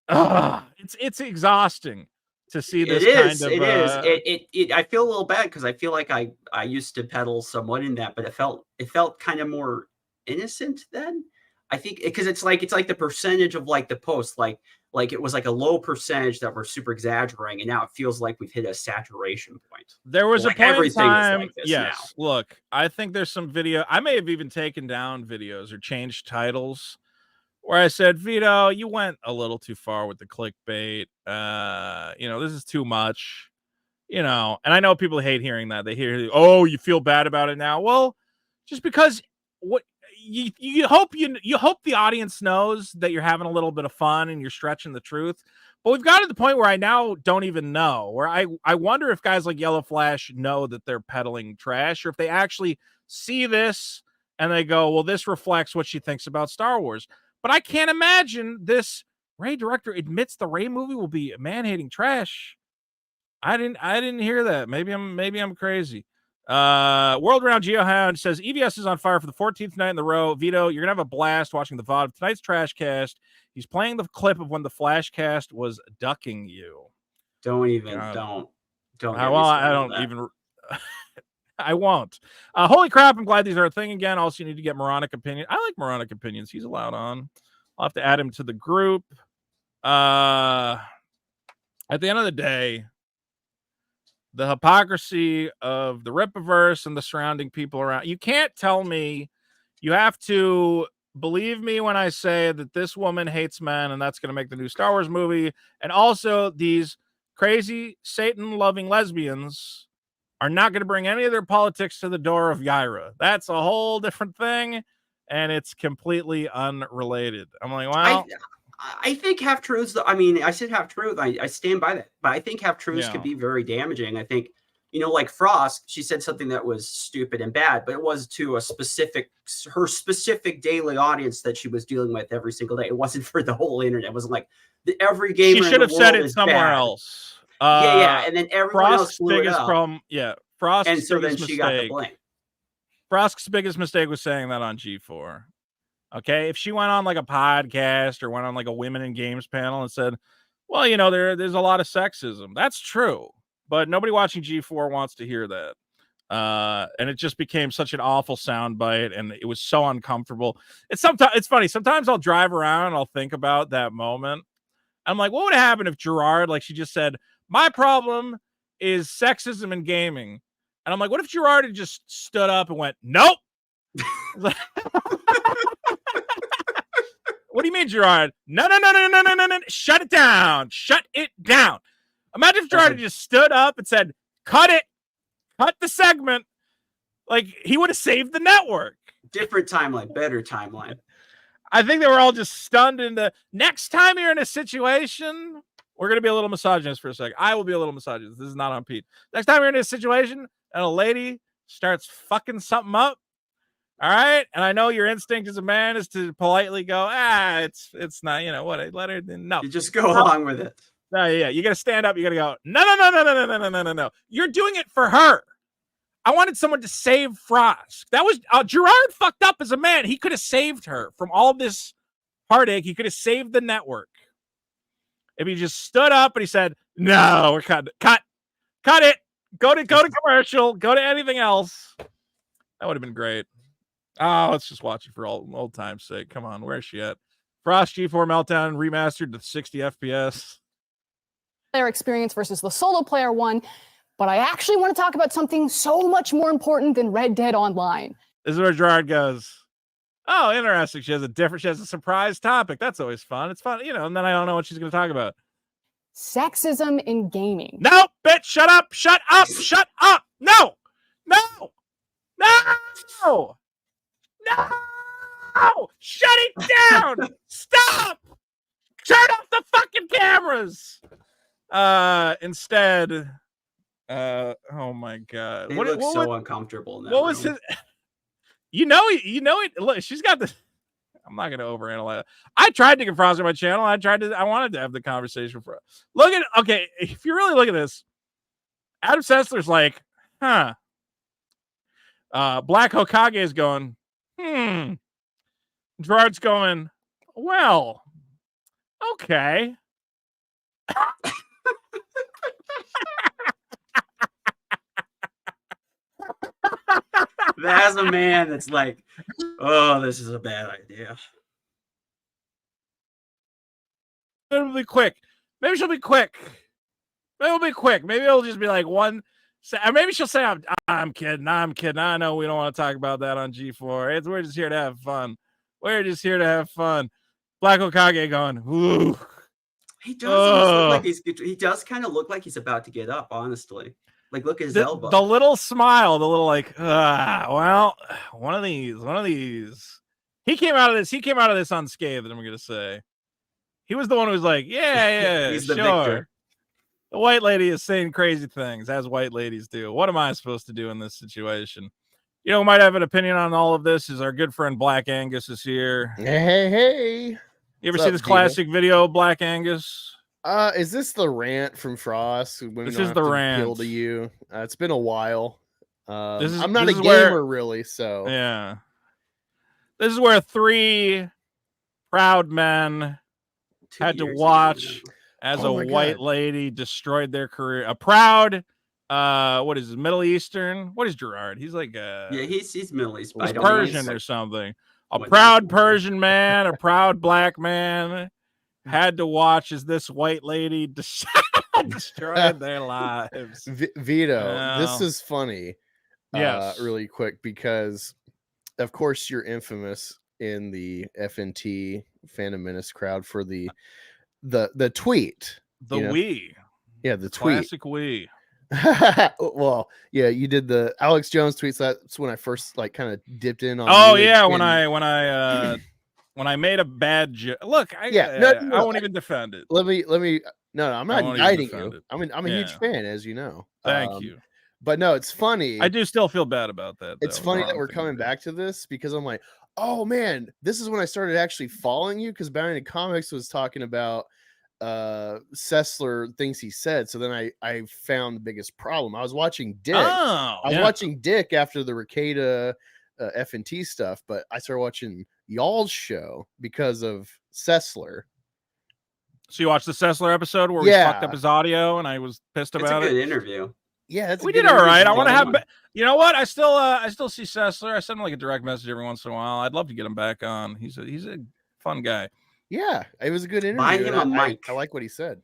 It's exhausting to see this It is. I feel a little bad because I feel like I used to peddle somewhat in that, but it felt kind of more innocent then. I think because it's like the percentage of like the post, like it was like a low percentage that were super exaggerating, and now it feels like we've hit a saturation point. There was a point in time. Like this yes, now. Look, I think there's some video. I may have even taken down videos or changed titles where I said, Vito, you went a little too far with the clickbait. This is too much. And I know people hate hearing that. They hear, oh, you feel bad about it now. Well, just because what you hope the audience knows that you're having a little bit of fun and you're stretching the truth. But we've got to the point where I now don't even know, where I wonder if guys like Yellow Flash know that they're peddling trash, or if they actually see this and they go, well, this reflects what she thinks about Star Wars. But I can't imagine this Ray director admits the Ray movie will be man-hating trash. I didn't hear that. Maybe I'm crazy. World Round Geohound says EVS is on fire for the 14th night in the row. Vito, you're gonna have a blast watching the VOD of tonight's Trash Cast. He's playing the clip of when the Flashcast was ducking you. Don't. I don't even. I won't. Holy crap, I'm glad these are a thing again. Also, you need to get moronic opinion. I like moronic opinions. He's allowed on. I'll have to add him to the group. At the end of the day, the hypocrisy of the Rippaverse and the surrounding people around. You can't tell me. You have to believe me when I say that this woman hates men and that's going to make the new Star Wars movie. And also these crazy Satan-loving lesbians are not going to bring any of their politics to the door of Yaira. That's a whole different thing, and it's completely unrelated. I'm like, well, I think half truths. I mean, I said half truth. I stand by that, but I think half truths could be very damaging. I think, like Frost, she said something that was stupid and bad, but it was to her specific daily audience that she was dealing with every single day. It wasn't for the whole internet. It wasn't like every gamer. She should have said it somewhere else. And then everyone else blew it up. Problem, Frost's and so then biggest she got the mistake. blame. Frost's biggest mistake was saying that on G4. Okay, if she went on like a podcast or went on like a women in games panel and said, well, there's a lot of sexism. That's true, but nobody watching G4 wants to hear that. And it just became such an awful soundbite, and it was so uncomfortable. It's funny. Sometimes I'll drive around and I'll think about that moment. I'm like, what would happen if Gerard, like, she just said, my problem is sexism in gaming. And I'm like, what if Gerard had just stood up and went, nope. What do you mean, Gerard? No. Shut it down. Shut it down. Imagine if Gerard had just stood up and said, cut it. Cut the segment. Like, he would have saved the network. Different timeline, better timeline. I think they were all just stunned into next time you're in a situation. We're going to be a little misogynist for a second. I will be a little misogynist. This is not on Pete. Next time you're in a situation and a lady starts fucking something up. All right. And I know your instinct as a man is to politely go, it's not, what, let her, no. You just go along with it. No, yeah. You got to stand up. You got to go, no. You're doing it for her. I wanted someone to save Frost. That was Gerard fucked up as a man. He could have saved her from all this heartache. He could have saved the network if he just stood up and he said, "No, we're cut it. Go to commercial. Go to anything else." That would have been great. Oh, let's just watch it for old time's sake. Come on, where's she at? Frost G4 Meltdown remastered to 60 FPS. Player experience versus the solo player one. But I actually want to talk about something so much more important than Red Dead Online. This is where Gerard goes, oh, interesting. She has a surprise topic. That's always fun. It's fun, and then I don't know what she's going to talk about. Sexism in gaming. No, bitch, shut up. No. Shut it down. Stop. Turn off the fucking cameras. Instead, oh my god, They look so uncomfortable now. What was his? It. Look, she's got this. I'm not gonna overanalyze it. I tried to get Frost on my channel. I wanted to have the conversation for. Look at okay. If you really look at this, Adam Sessler's like, huh. Black Hokage is going, Gerard's going, well, okay. That's a man that's like, oh, this is a bad idea. It'll be quick. Maybe she'll be quick. Maybe it'll just be like one. Maybe she'll say, I'm kidding. I know we don't want to talk about that on G4. We're just here to have fun. Black Hokage going, ooh. He does kind of look like he's about to get up, honestly. Like, look at his elbow. The little smile, the little like, well, one of these. He came out of this unscathed, I'm gonna say. He was the one who was like, yeah, he's the sure. victor. The white lady is saying crazy things, as white ladies do. What am I supposed to do in this situation? Who might have an opinion on all of this is our good friend Black Angus is here. Hey. You ever see this classic video, Black Angus? Is this the rant from Frost? This is the rant. Appeal to you. It's been a while. I'm not a gamer where, really, so yeah. This is where 3 proud men had to watch as a white lady destroyed their career. A proud, what is it, Middle Eastern? What is Gerard? He's like he's Middle East. He's Persian or something. A proud Persian man, a proud black man had to watch as this white lady destroyed their lives. Vito, this is funny. Yes. Really quick, because of course you're infamous in the FNT Phantom Menace crowd for the tweet. The tweet. Classic we. Well, yeah, you did the Alex Jones tweets. That's when I first kind of dipped in on. Oh yeah, when I made a bad joke. Look, I won't even defend it. Let me. No, I'm not indicting you. I'm a huge fan, as you know. Thank you. But no, it's funny. I do still feel bad about that. It's funny that we're coming back to this because I'm like, oh man, this is when I started actually following you because Bound in Comics was talking about Sessler things he said. So then I found the biggest problem. I was watching Dick. I was watching Dick after the Ricada FNT stuff, but I started watching y'all's show because of Sessler. So you watched the Sessler episode where we fucked up his audio and I was pissed about it? It's a good interview. Yeah, that's we did all right. I want to have, you know what? I still see Sessler. I send him like a direct message every once in a while. I'd love to get him back on. He's a fun guy. Yeah, it was a good interview. Buy him a mic. I like what he said.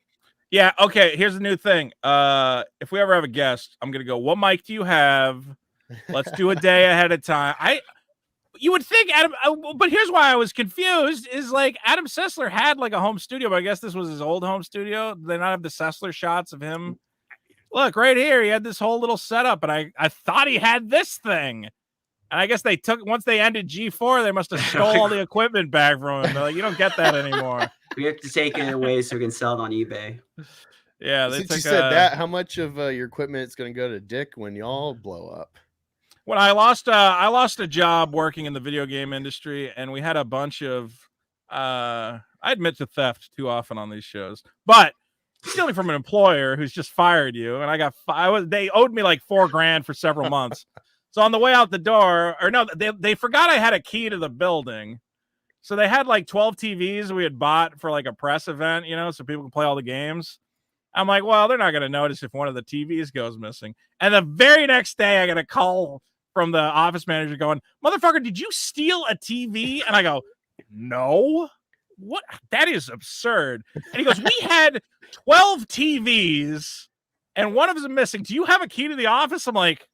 Yeah. Okay. Here's the new thing. If we ever have a guest, I'm gonna go. What mic do you have? Let's do a day ahead of time. You would think Adam, but here's why I was confused: is like Adam Sessler had like a home studio, but I guess this was his old home studio. Did they not have the Sessler shots of him? Look right here. He had this whole little setup, and I thought he had this thing. And I guess once they ended G4, they must have stole all the equipment back from him. They're like, you don't get that anymore. We have to take it away so we can sell it on eBay. Yeah, Since you said that, how much of your equipment is going to go to Dick when y'all blow up? When I lost a job working in the video game industry, and we had a bunch of I admit to theft too often on these shows, but stealing from an employer who's just fired you, and they owed me like $4,000 for several months. So on the way out the door, or no, they forgot I had a key to the building. So they had like 12 TVs we had bought for like a press event, so people can play all the games. I'm like, well, they're not going to notice if one of the TVs goes missing. And the very next day, I got a call from the office manager going, motherfucker, did you steal a TV? And I go, no. What? That is absurd. And he goes, we had 12 TVs and one of them is missing. Do you have a key to the office? I'm like,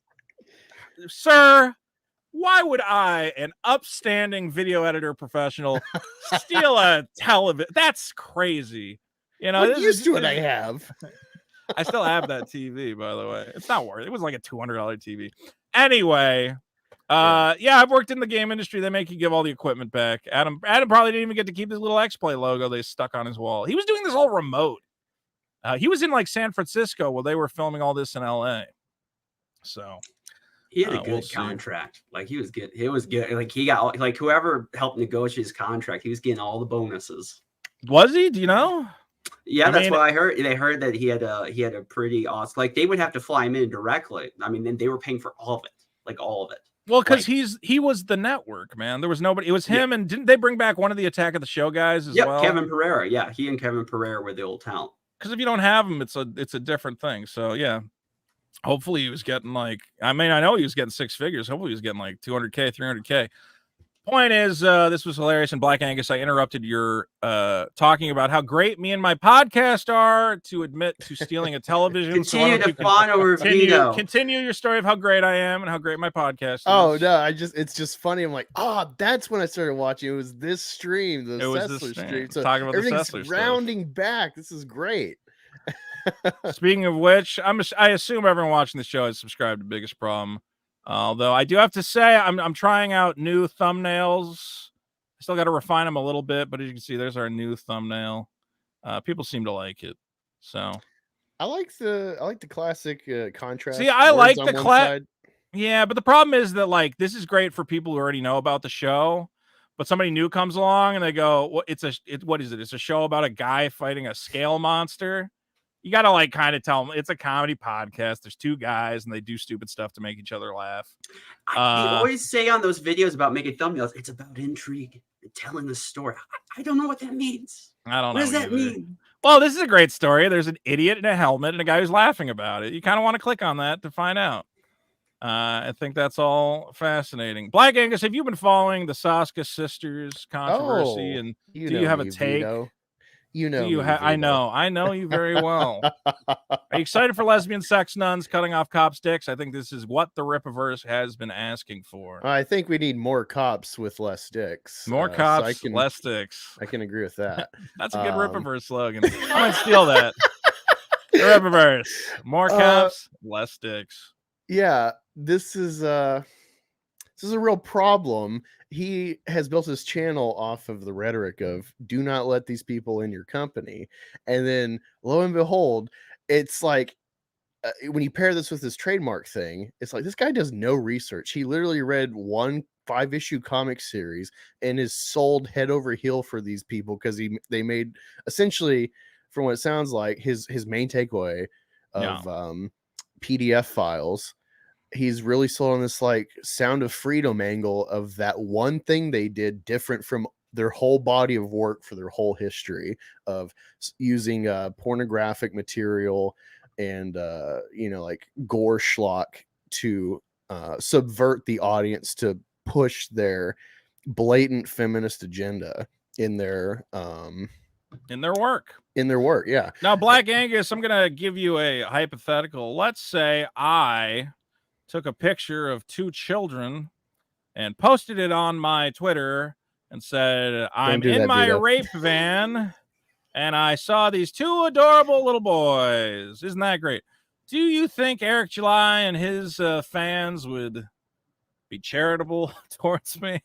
sir, why would I, an upstanding video editor professional, steal a television? That's crazy. What use to it I have? I still have that TV, by the way. It's not worth it. It was like a $200 TV. Anyway, yeah, I've worked in the game industry. They make you give all the equipment back. Adam probably didn't even get to keep his little X-Play logo they stuck on his wall. He was doing this all remote. He was in like San Francisco while they were filming all this in LA. So he had a good contract. Like he was good. Like he got like whoever helped negotiate his contract, he was getting all the bonuses. Was he? Do you know? Yeah, that's what I heard. They heard that he had a pretty awesome. Like they would have to fly him in directly. I mean, then they were paying for all of it, like all of it. Well, because he was the network, man. There was nobody. It was him, and didn't they bring back one of the Attack of the Show guys as well? Kevin Pereira. Yeah, he and Kevin Pereira were the old talent. Because if you don't have him, it's a different thing. So yeah, hopefully he was getting like. I mean, I know he was getting six figures. Hopefully he was getting like 200K, 300K. Point is, this was hilarious. And Black Angus, I interrupted your talking about how great me and my podcast are to admit to stealing a television. Continue to fawn over Vito. Continue your story of how great I am and how great my podcast is. Oh no, it's just funny. I'm like, that's when I started watching. It was this stream, the Sessler stream. So talking about everything's the Sessler rounding back. This is great. Speaking of which, I assume everyone watching the show has subscribed to Biggest Problem. Although I do have to say, I'm trying out new thumbnails. I still got to refine them a little bit, but as you can see, there's our new thumbnail. People seem to like it, so I like the classic contrast. See, I like the class. Yeah, but the problem is that like this is great for people who already know about the show, but somebody new comes along and they go, "What? What is it? It's a show about a guy fighting a scale monster." You got to like kind of tell them it's a comedy podcast. There's two guys and they do stupid stuff to make each other laugh. They always say on those videos about making thumbnails, it's about intrigue and telling the story. I don't know what that means. I don't know. What does that mean? Well, this is a great story. There's an idiot in a helmet and a guy who's laughing about it. You kind of want to click on that to find out. I think that's all fascinating. Black Angus, have you been following the Soska sisters controversy? And do you have a take? Vito. You know, I know you very well. Are you excited for lesbian sex nuns cutting off cops' dicks? I think this is what the Rippaverse has been asking for. I think we need more cops with less dicks. More cops, less dicks. I can agree with that. That's a good Rippaverse slogan. I might steal that. The Rippaverse. More cops, less dicks. Yeah, this is a real problem. He has built his channel off of the rhetoric of do not let these people in your company. And then lo and behold, it's like when you pair this with his trademark thing, it's like this guy does no research. He literally read one 5-issue comic series and is sold head over heel for these people because they made essentially, from what it sounds like, his main takeaway of PDF files. He's really sold on this like Sound of Freedom angle of that one thing they did different from their whole body of work for their whole history of using pornographic material and like gore schlock to subvert the audience to push their blatant feminist agenda in their work. Yeah. Now, Black Angus, I'm gonna give you a hypothetical. Let's say I took a picture of 2 children and posted it on my Twitter and said, I'm in my rape van and I saw these 2 adorable little boys. Isn't that great? Do you think Eric July and his fans would be charitable towards me?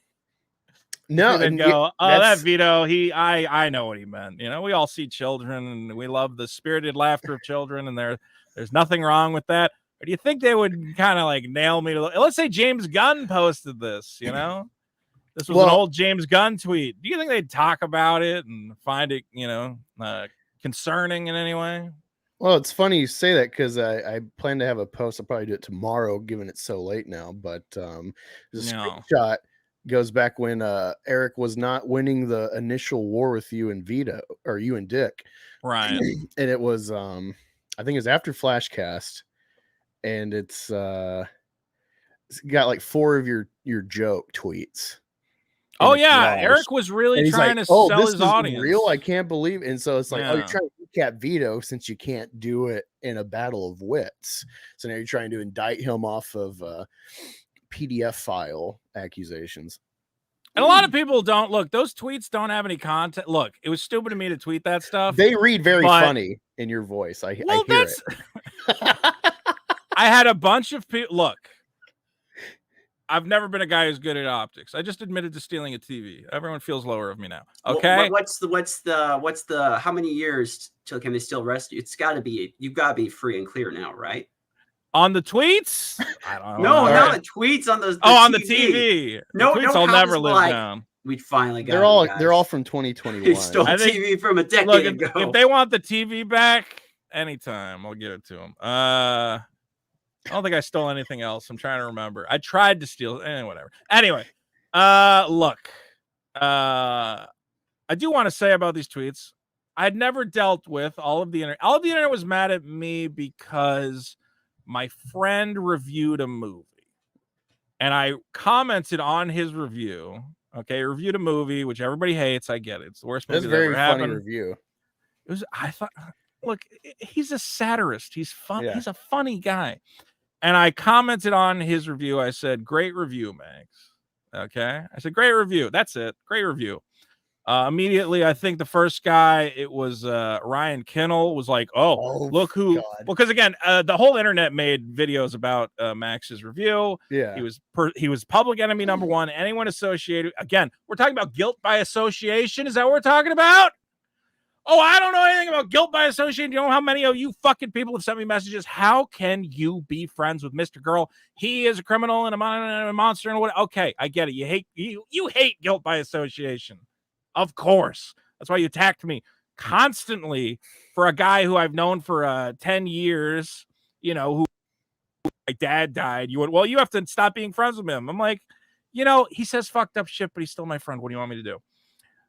No, and go, oh, that Vito, I know what he meant. We all see children and we love the spirited laughter of children, and there's nothing wrong with that. Or do you think they would kind of like nail me to let's say James Gunn posted this, This was an old James Gunn tweet. Do you think they'd talk about it and find it, concerning in any way? Well, it's funny you say that because I plan to have a post. I'll probably do it tomorrow, given it's so late now. But the screenshot goes back when Eric was not winning the initial war with you and Vito, or you and Dick. Right. And it was, I think it was after Flashcast. And it's got like 4 of your joke tweets. Oh yeah, Eric was really trying to sell his audience. Real, I can't believe. And so it's like, oh, you're trying to recap Vito since you can't do it in a battle of wits. So now you're trying to indict him off of PDF file accusations. And a lot of people don't look. Those tweets don't have any content. Look, it was stupid of me to tweet that stuff. They read very funny in your voice. I hear it. I had a bunch of people. Look, I've never been a guy who's good at optics. I just admitted to stealing a TV. Everyone feels lower of me now. Okay. What's the how many years till can they still arrest you? It's got to be, you've got to be free and clear now, right? On the tweets? I don't know. No, not the tweets, on the on TV. The TV. No, the tweets I'll never live down. We finally got they're all from 2021. You stole TV from a decade ago. If they want the TV back, anytime I'll give it to them. I don't think I stole anything else. I'm trying to remember. I tried to steal whatever. Anyway, look. I do want to say about these tweets, I'd never dealt with all of the internet. All of the internet was mad at me because my friend reviewed a movie and I commented on his review. Okay, reviewed a movie, which everybody hates. I get it. It's the worst movie that ever happened. Funny review. It was, I thought, look, he's a satirist. He's fun. Yeah. He's a funny guy. And I commented on his review. I said, great review, Max. Okay. I said, great review. That's it. Great review. Immediately, I think the first guy, it was Ryan Kinnell, was like, look who. God. Well, because again, the whole internet made videos about Max's review. Yeah, he was public enemy number 1. Anyone associated, again, we're talking about guilt by association. Is that what we're talking about? Oh, I don't know anything about guilt by association. You know how many of you fucking people have sent me messages? How can you be friends with Mr. Girl? He is a criminal and a monster and what? Okay, I get it. You hate guilt by association. Of course. That's why you attacked me constantly for a guy who I've known for 10 years, who my dad died. You went, well, you have to stop being friends with him. I'm like, he says fucked up shit, but he's still my friend. What do you want me to do?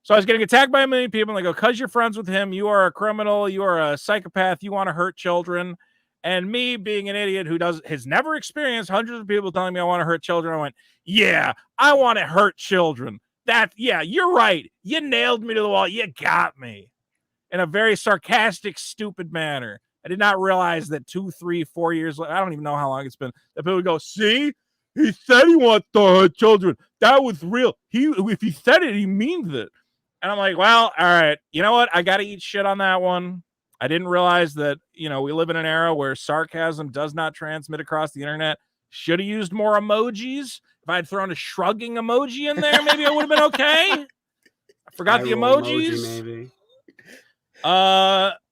So I was getting attacked by a million people. And they go, because you're friends with him, you are a criminal, you are a psychopath, you want to hurt children. And me being an idiot who has never experienced hundreds of people telling me I want to hurt children, I went, yeah, I want to hurt children. Yeah, you're right. You nailed me to the wall. You got me in a very sarcastic, stupid manner. I did not realize that 2, 3, 4 years later, I don't even know how long it's been, that people would go, see, he said he wants to hurt children. That was real. If he said it, he means it. And I'm like, well, all right. You know what? I got to eat shit on that one. I didn't realize that, we live in an era where sarcasm does not transmit across the internet. Should have used more emojis. If I had thrown a shrugging emoji in there, maybe I would have been okay. I forgot the emojis. Maybe.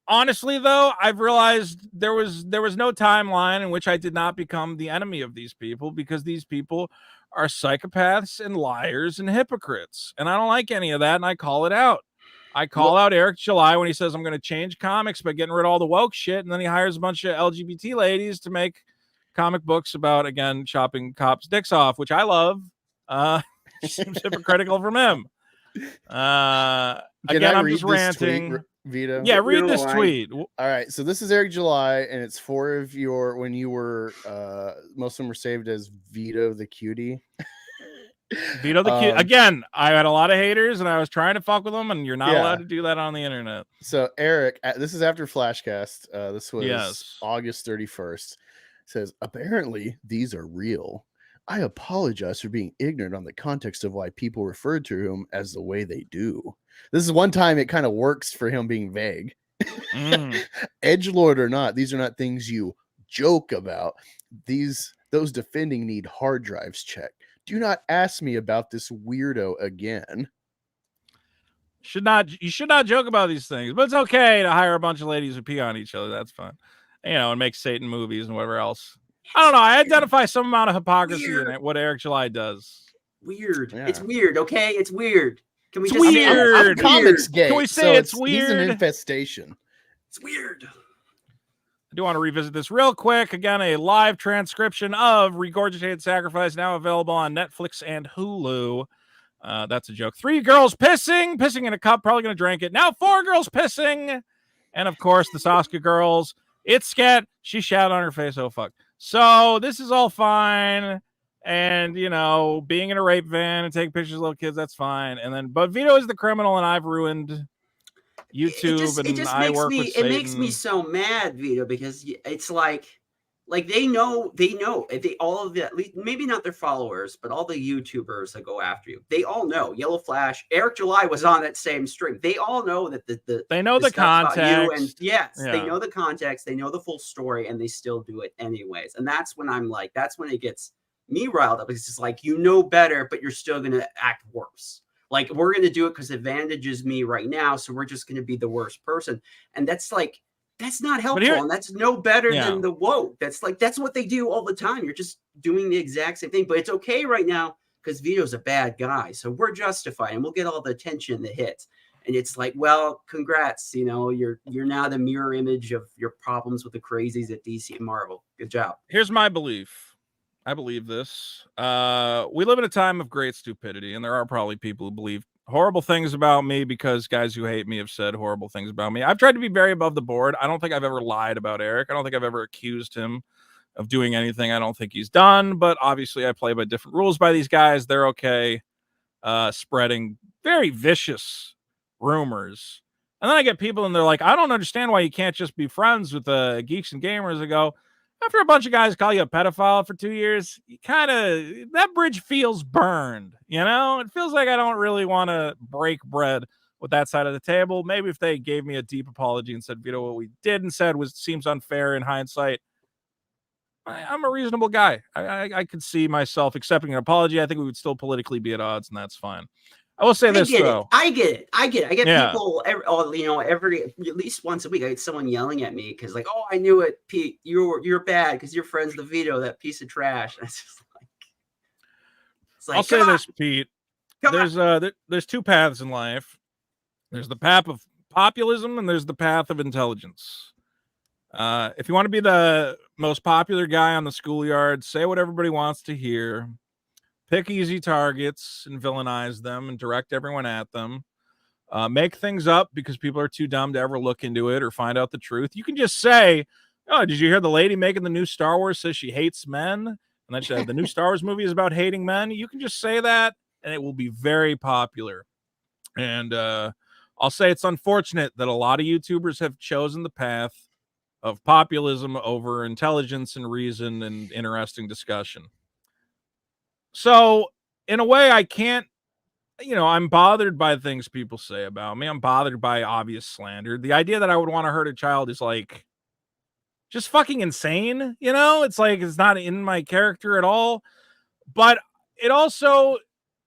Honestly, though, I've realized there was no timeline in which I did not become the enemy of these people, because these people are psychopaths and liars and hypocrites. And I don't like any of that, and I call it out. I call out Eric July when he says, I'm going to change comics by getting rid of all the woke shit, and then he hires a bunch of LGBT ladies to make comic books about, again, chopping cops' dicks off, which I love. Seems hypocritical from him. Again, I'm just ranting. Vito? Yeah, read this No, tweet. All right, so this is Eric July, and it's 4 of your when you were most of them were saved as Vito the cutie. Vito the cute. Again, I had a lot of haters, and I was trying to fuck with them, and you're not allowed to do that on the internet. So Eric, this is after Flashcast. This was Yes. August 31st. Says apparently these are real. I apologize for being ignorant on the context of why people referred to him as the way they do. This is one time it kind of works for him being vague. Edgelord or not, these are not things you joke about. Those defending need hard drives checked. Do not ask me about this weirdo again. You should not joke about these things, but it's okay to hire a bunch of ladies who pee on each other. That's fun. And make Satan movies and whatever else. I don't know. I identify some amount of hypocrisy in it, what Eric July does. Weird. Yeah. It's weird, okay? It's weird. Can we It's just weird. I'm comics gay. Can we say so it's He's weird? an infestation. It's weird. I do want to revisit this real quick. Again, a live transcription of ReGOREgitated Sacrifice, now available on Netflix and Hulu. That's a joke. 3 girls pissing in a cup, probably going to drink it. Now 4 girls pissing. And of course, the Soska girls. It's scat. She shat on her face. Oh, fuck. So this is all fine. And, being in a rape van and taking pictures of little kids, that's fine. But Vito is the criminal, and I've ruined YouTube, I work with Satan. It makes me so mad, Vito, because it's like they know all of the, maybe not their followers, but all the YouTubers that go after you, they all know Yellow Flash, Eric July was on that same string. They all know that they know the context, they know the context, they know the full story, and they still do it anyways. And that's when that's when it gets me riled up. It's just like, better, but you're still gonna act worse. Like, we're going to do it because it advantages me right now, so we're just going to be the worst person. And that's not helpful. And that's no better than the woke. That's what they do all the time. You're just doing the exact same thing. But it's okay right now because Vito's a bad guy. So we're justified, and we'll get all the attention that hits. And it's like, well, congrats. You're now the mirror image of your problems with the crazies at DC and Marvel. Good job. Here's my belief. I believe this. We live in a time of great stupidity, and there are probably people who believe horrible things about me because guys who hate me have said horrible things about me. I've tried to be very above the board. I don't think I've ever lied about Eric. I don't think I've ever accused him of doing anything I don't think he's done, but obviously I play by different rules by these guys. They're okay spreading very vicious rumors. And then I get people and they're like, I don't understand why you can't just be friends with Geeks and Gamers. I go, after a bunch of guys call you a pedophile for 2 years, you that bridge feels burned. It feels like I don't really want to break bread with that side of the table. Maybe if they gave me a deep apology and said, Vito, what we did and said seems unfair in hindsight. I'm a reasonable guy. I could see myself accepting an apology. I think we would still politically be at odds, and that's fine. I will say this, though. I get it. I get people every at least once a week. I get someone yelling at me because, like, oh, I knew it, Pete. You're bad because you're friends with Vito, that piece of trash. And it's just like I'll say this, Pete. There's 2 paths in life. There's the path of populism, and there's the path of intelligence. If you want to be the most popular guy on the schoolyard, say what everybody wants to hear. Pick easy targets and villainize them and direct everyone at them. Make things up because people are too dumb to ever look into it or find out the truth. You can just say, oh, did you hear the lady making the new Star Wars says she hates men? And then the new Star Wars movie is about hating men. You can just say that and it will be very popular. And I'll say it's unfortunate that a lot of YouTubers have chosen the path of populism over intelligence and reason and interesting discussion. So, in a way, I can't, I'm bothered by things people say about me. I'm bothered by obvious slander. The idea that I would want to hurt a child is like just fucking insane. It's like it's not in my character at all. But it also,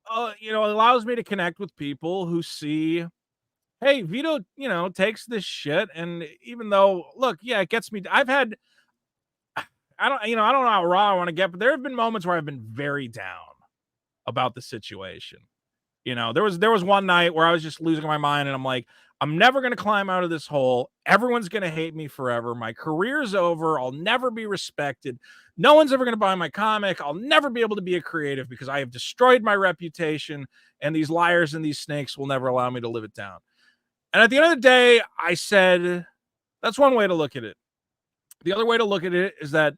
allows me to connect with people who see, hey, Vito, takes this shit. And even though, look, yeah, it gets me. I don't know how raw I want to get, but there have been moments where I've been very down about the situation. There was one night where I was just losing my mind and I'm like, I'm never going to climb out of this hole. Everyone's going to hate me forever. My career's over. I'll never be respected. No one's ever going to buy my comic. I'll never be able to be a creative because I have destroyed my reputation and these liars and these snakes will never allow me to live it down. And at the end of the day, I said, that's one way to look at it. The other way to look at it is that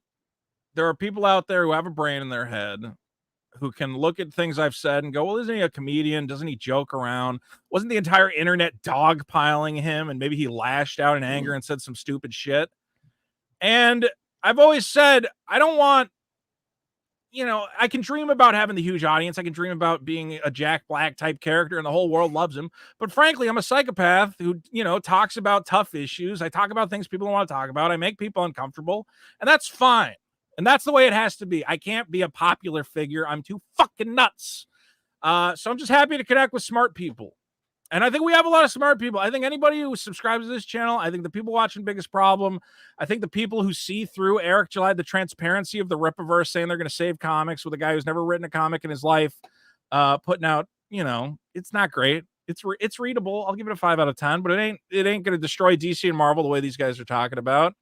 there are people out there who have a brain in their head who can look at things I've said and go, well, isn't he a comedian? Doesn't he joke around? Wasn't the entire internet dogpiling him? And maybe he lashed out in anger and said some stupid shit. And I've always said, I don't want, I can dream about having the huge audience. I can dream about being a Jack Black type character and the whole world loves him. But frankly, I'm a psychopath who, talks about tough issues. I talk about things people don't want to talk about. I make people uncomfortable, and that's fine. And that's the way it has to be. I can't be a popular figure. I'm too fucking nuts. So I'm just happy to connect with smart people. And I think we have a lot of smart people. I think anybody who subscribes to this channel, I think the people watching Biggest Problem, I think the people who see through Eric July, the transparency of the Rippaverse saying they're going to save comics with a guy who's never written a comic in his life, putting out, it's not great. It's readable. I'll give it a 5 out of 10, but it ain't going to destroy DC and Marvel the way these guys are talking about.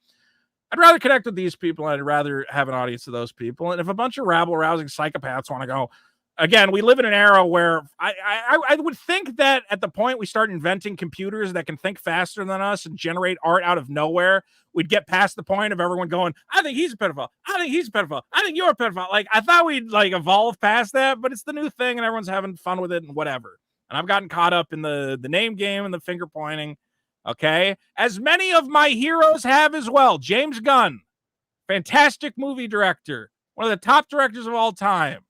I'd rather connect with these people. And I'd rather have an audience of those people. And if a bunch of rabble-rousing psychopaths want to go, again, we live in an era where I would think that at the point we start inventing computers that can think faster than us and generate art out of nowhere, we'd get past the point of everyone going, I think he's a pedophile. I think he's a pedophile. I think you're a pedophile. Like, I thought we'd evolve past that, but it's the new thing and everyone's having fun with it and whatever. And I've gotten caught up in the name game and the finger pointing. Okay. As many of my heroes have as well. James Gunn, fantastic movie director, one of the top directors of all time.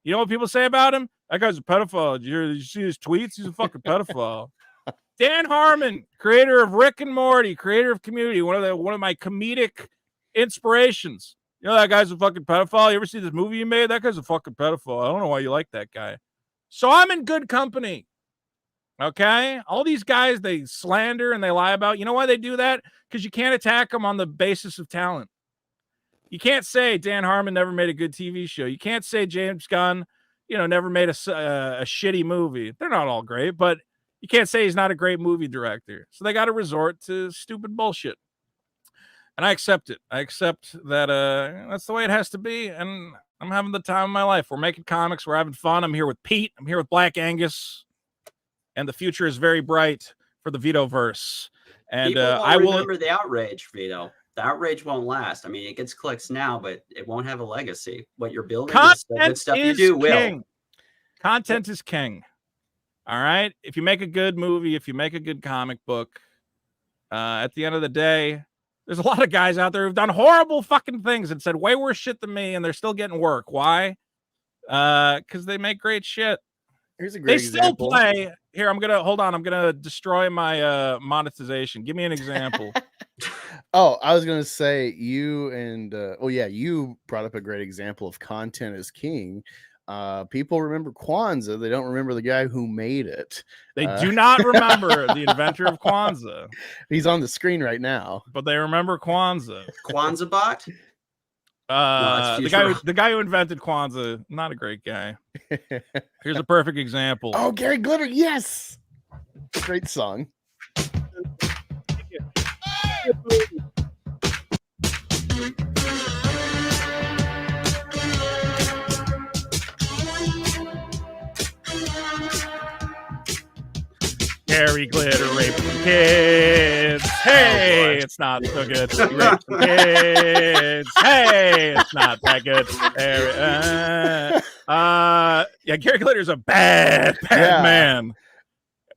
You know what people say about him? That guy's a pedophile. Did you see his tweets? He's a fucking pedophile. Dan Harmon, creator of Rick and Morty, creator of Community, one of my comedic inspirations. You know that guy's a fucking pedophile. You ever see this movie he made? That guy's a fucking pedophile. I don't know why you like that guy. So I'm in good company. Okay? All these guys, they slander and they lie about. You know why they do that? Because you can't attack them on the basis of talent. You can't say Dan Harmon never made a good TV show. You can't say James Gunn, never made a shitty movie. They're not all great, but you can't say he's not a great movie director. So they got to resort to stupid bullshit. And I accept it. I accept that that's the way it has to be. And I'm having the time of my life. We're making comics. We're having fun. I'm here with Pete. I'm here with Black Angus. And the future is very bright for the Vitoverse. And I will remember the Outrage, Vito. The Outrage won't last. I mean, it gets clicks now, but it won't have a legacy. What you're building is the good stuff you do will. Content is king. All right? If you make a good movie, if you make a good comic book, at the end of the day, there's a lot of guys out there who've done horrible fucking things and said way worse shit than me, and they're still getting work. Why? Because they make great shit. Here's a great example. Still play. Here, I'm gonna destroy my monetization. Give me an example. Oh, I was gonna say you and you brought up a great example of content is king. People remember Kwanzaa, they don't remember the guy who made it. They do not remember the inventor of Kwanzaa. He's on the screen right now, but they remember Kwanzaa. Kwanzaa bot. The guy who invented Kwanzaa, not a great guy. Here's a perfect example. Oh, Gary Glitter, yes, great song. Gary Glitter raping kids. Hey, it's not so good. Raping kids. Hey, it's not that good. Gary Glitter's a bad man.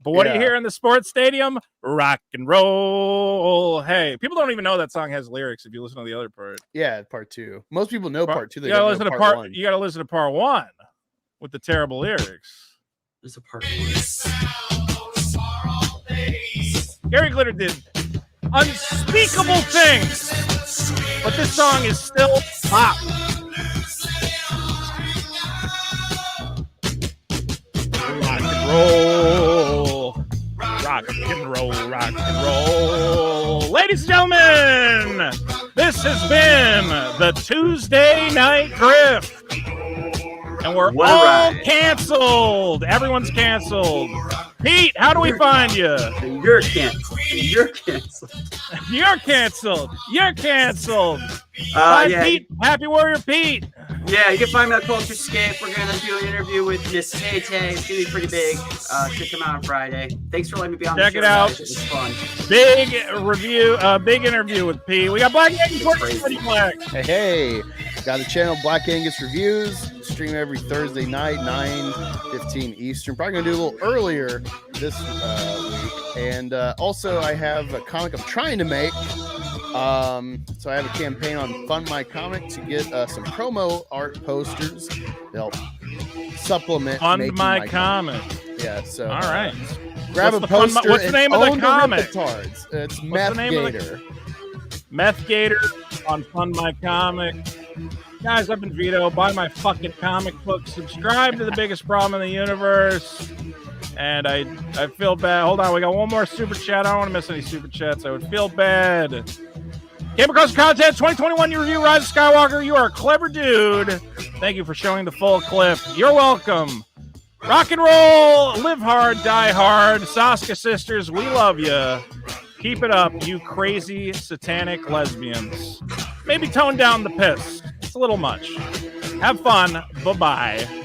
But what do you hear in the sports stadium? Rock and roll. Hey, people don't even know that song has lyrics if you listen to the other part. Yeah, part 2. Most people know part 2. You gotta listen to part 1. You gotta listen to part 1 with the terrible lyrics. There's a part 1. Gary Glitter did unspeakable things, but this song is still pop. Rock and roll, rock and roll, rock and roll. Ladies and gentlemen, this has been the Tuesday Night Grift. And we're all canceled. Everyone's canceled. Pete, how do we find you? You're canceled. You're canceled. You're canceled. You're canceled. Yeah. Pete, Happy Warrior Pete. Yeah, you can find me on Culturescape. We're going to do an interview with Miss Tay Tay. It's going to be pretty big. Should come out on Friday. Thanks for letting me be on the show. Check it out. Guys. It was fun. Big review, big interview with P. We got Black Angus. Black. Hey, got a channel, Black Angus Reviews. Stream every Thursday night, 9:15 Eastern. Probably going to do a little earlier this week. And also, I have a comic I'm trying to make. So I have a campaign on Fund My Comic to get some promo art posters. They'll supplement Fund My Comic. Yeah, so all right. Grab what's a poster. What's the name of the comic? It's Meth Gator. Meth Gator on Fund My Comic. Guys, I've been Vito. Buy my fucking comic book. Subscribe to The Biggest Problem in the Universe. And I feel bad. Hold on, we got one more super chat. I don't want to miss any super chats. I would feel bad. Came across content 2021 you review Rise of Skywalker. You are a clever dude. Thank you for showing the full clip. You're welcome. Rock and roll, live hard, die hard. Soska sisters, we love you. Keep it up, you crazy satanic lesbians. Maybe tone down the piss. It's a little much. Have fun. Bye-bye.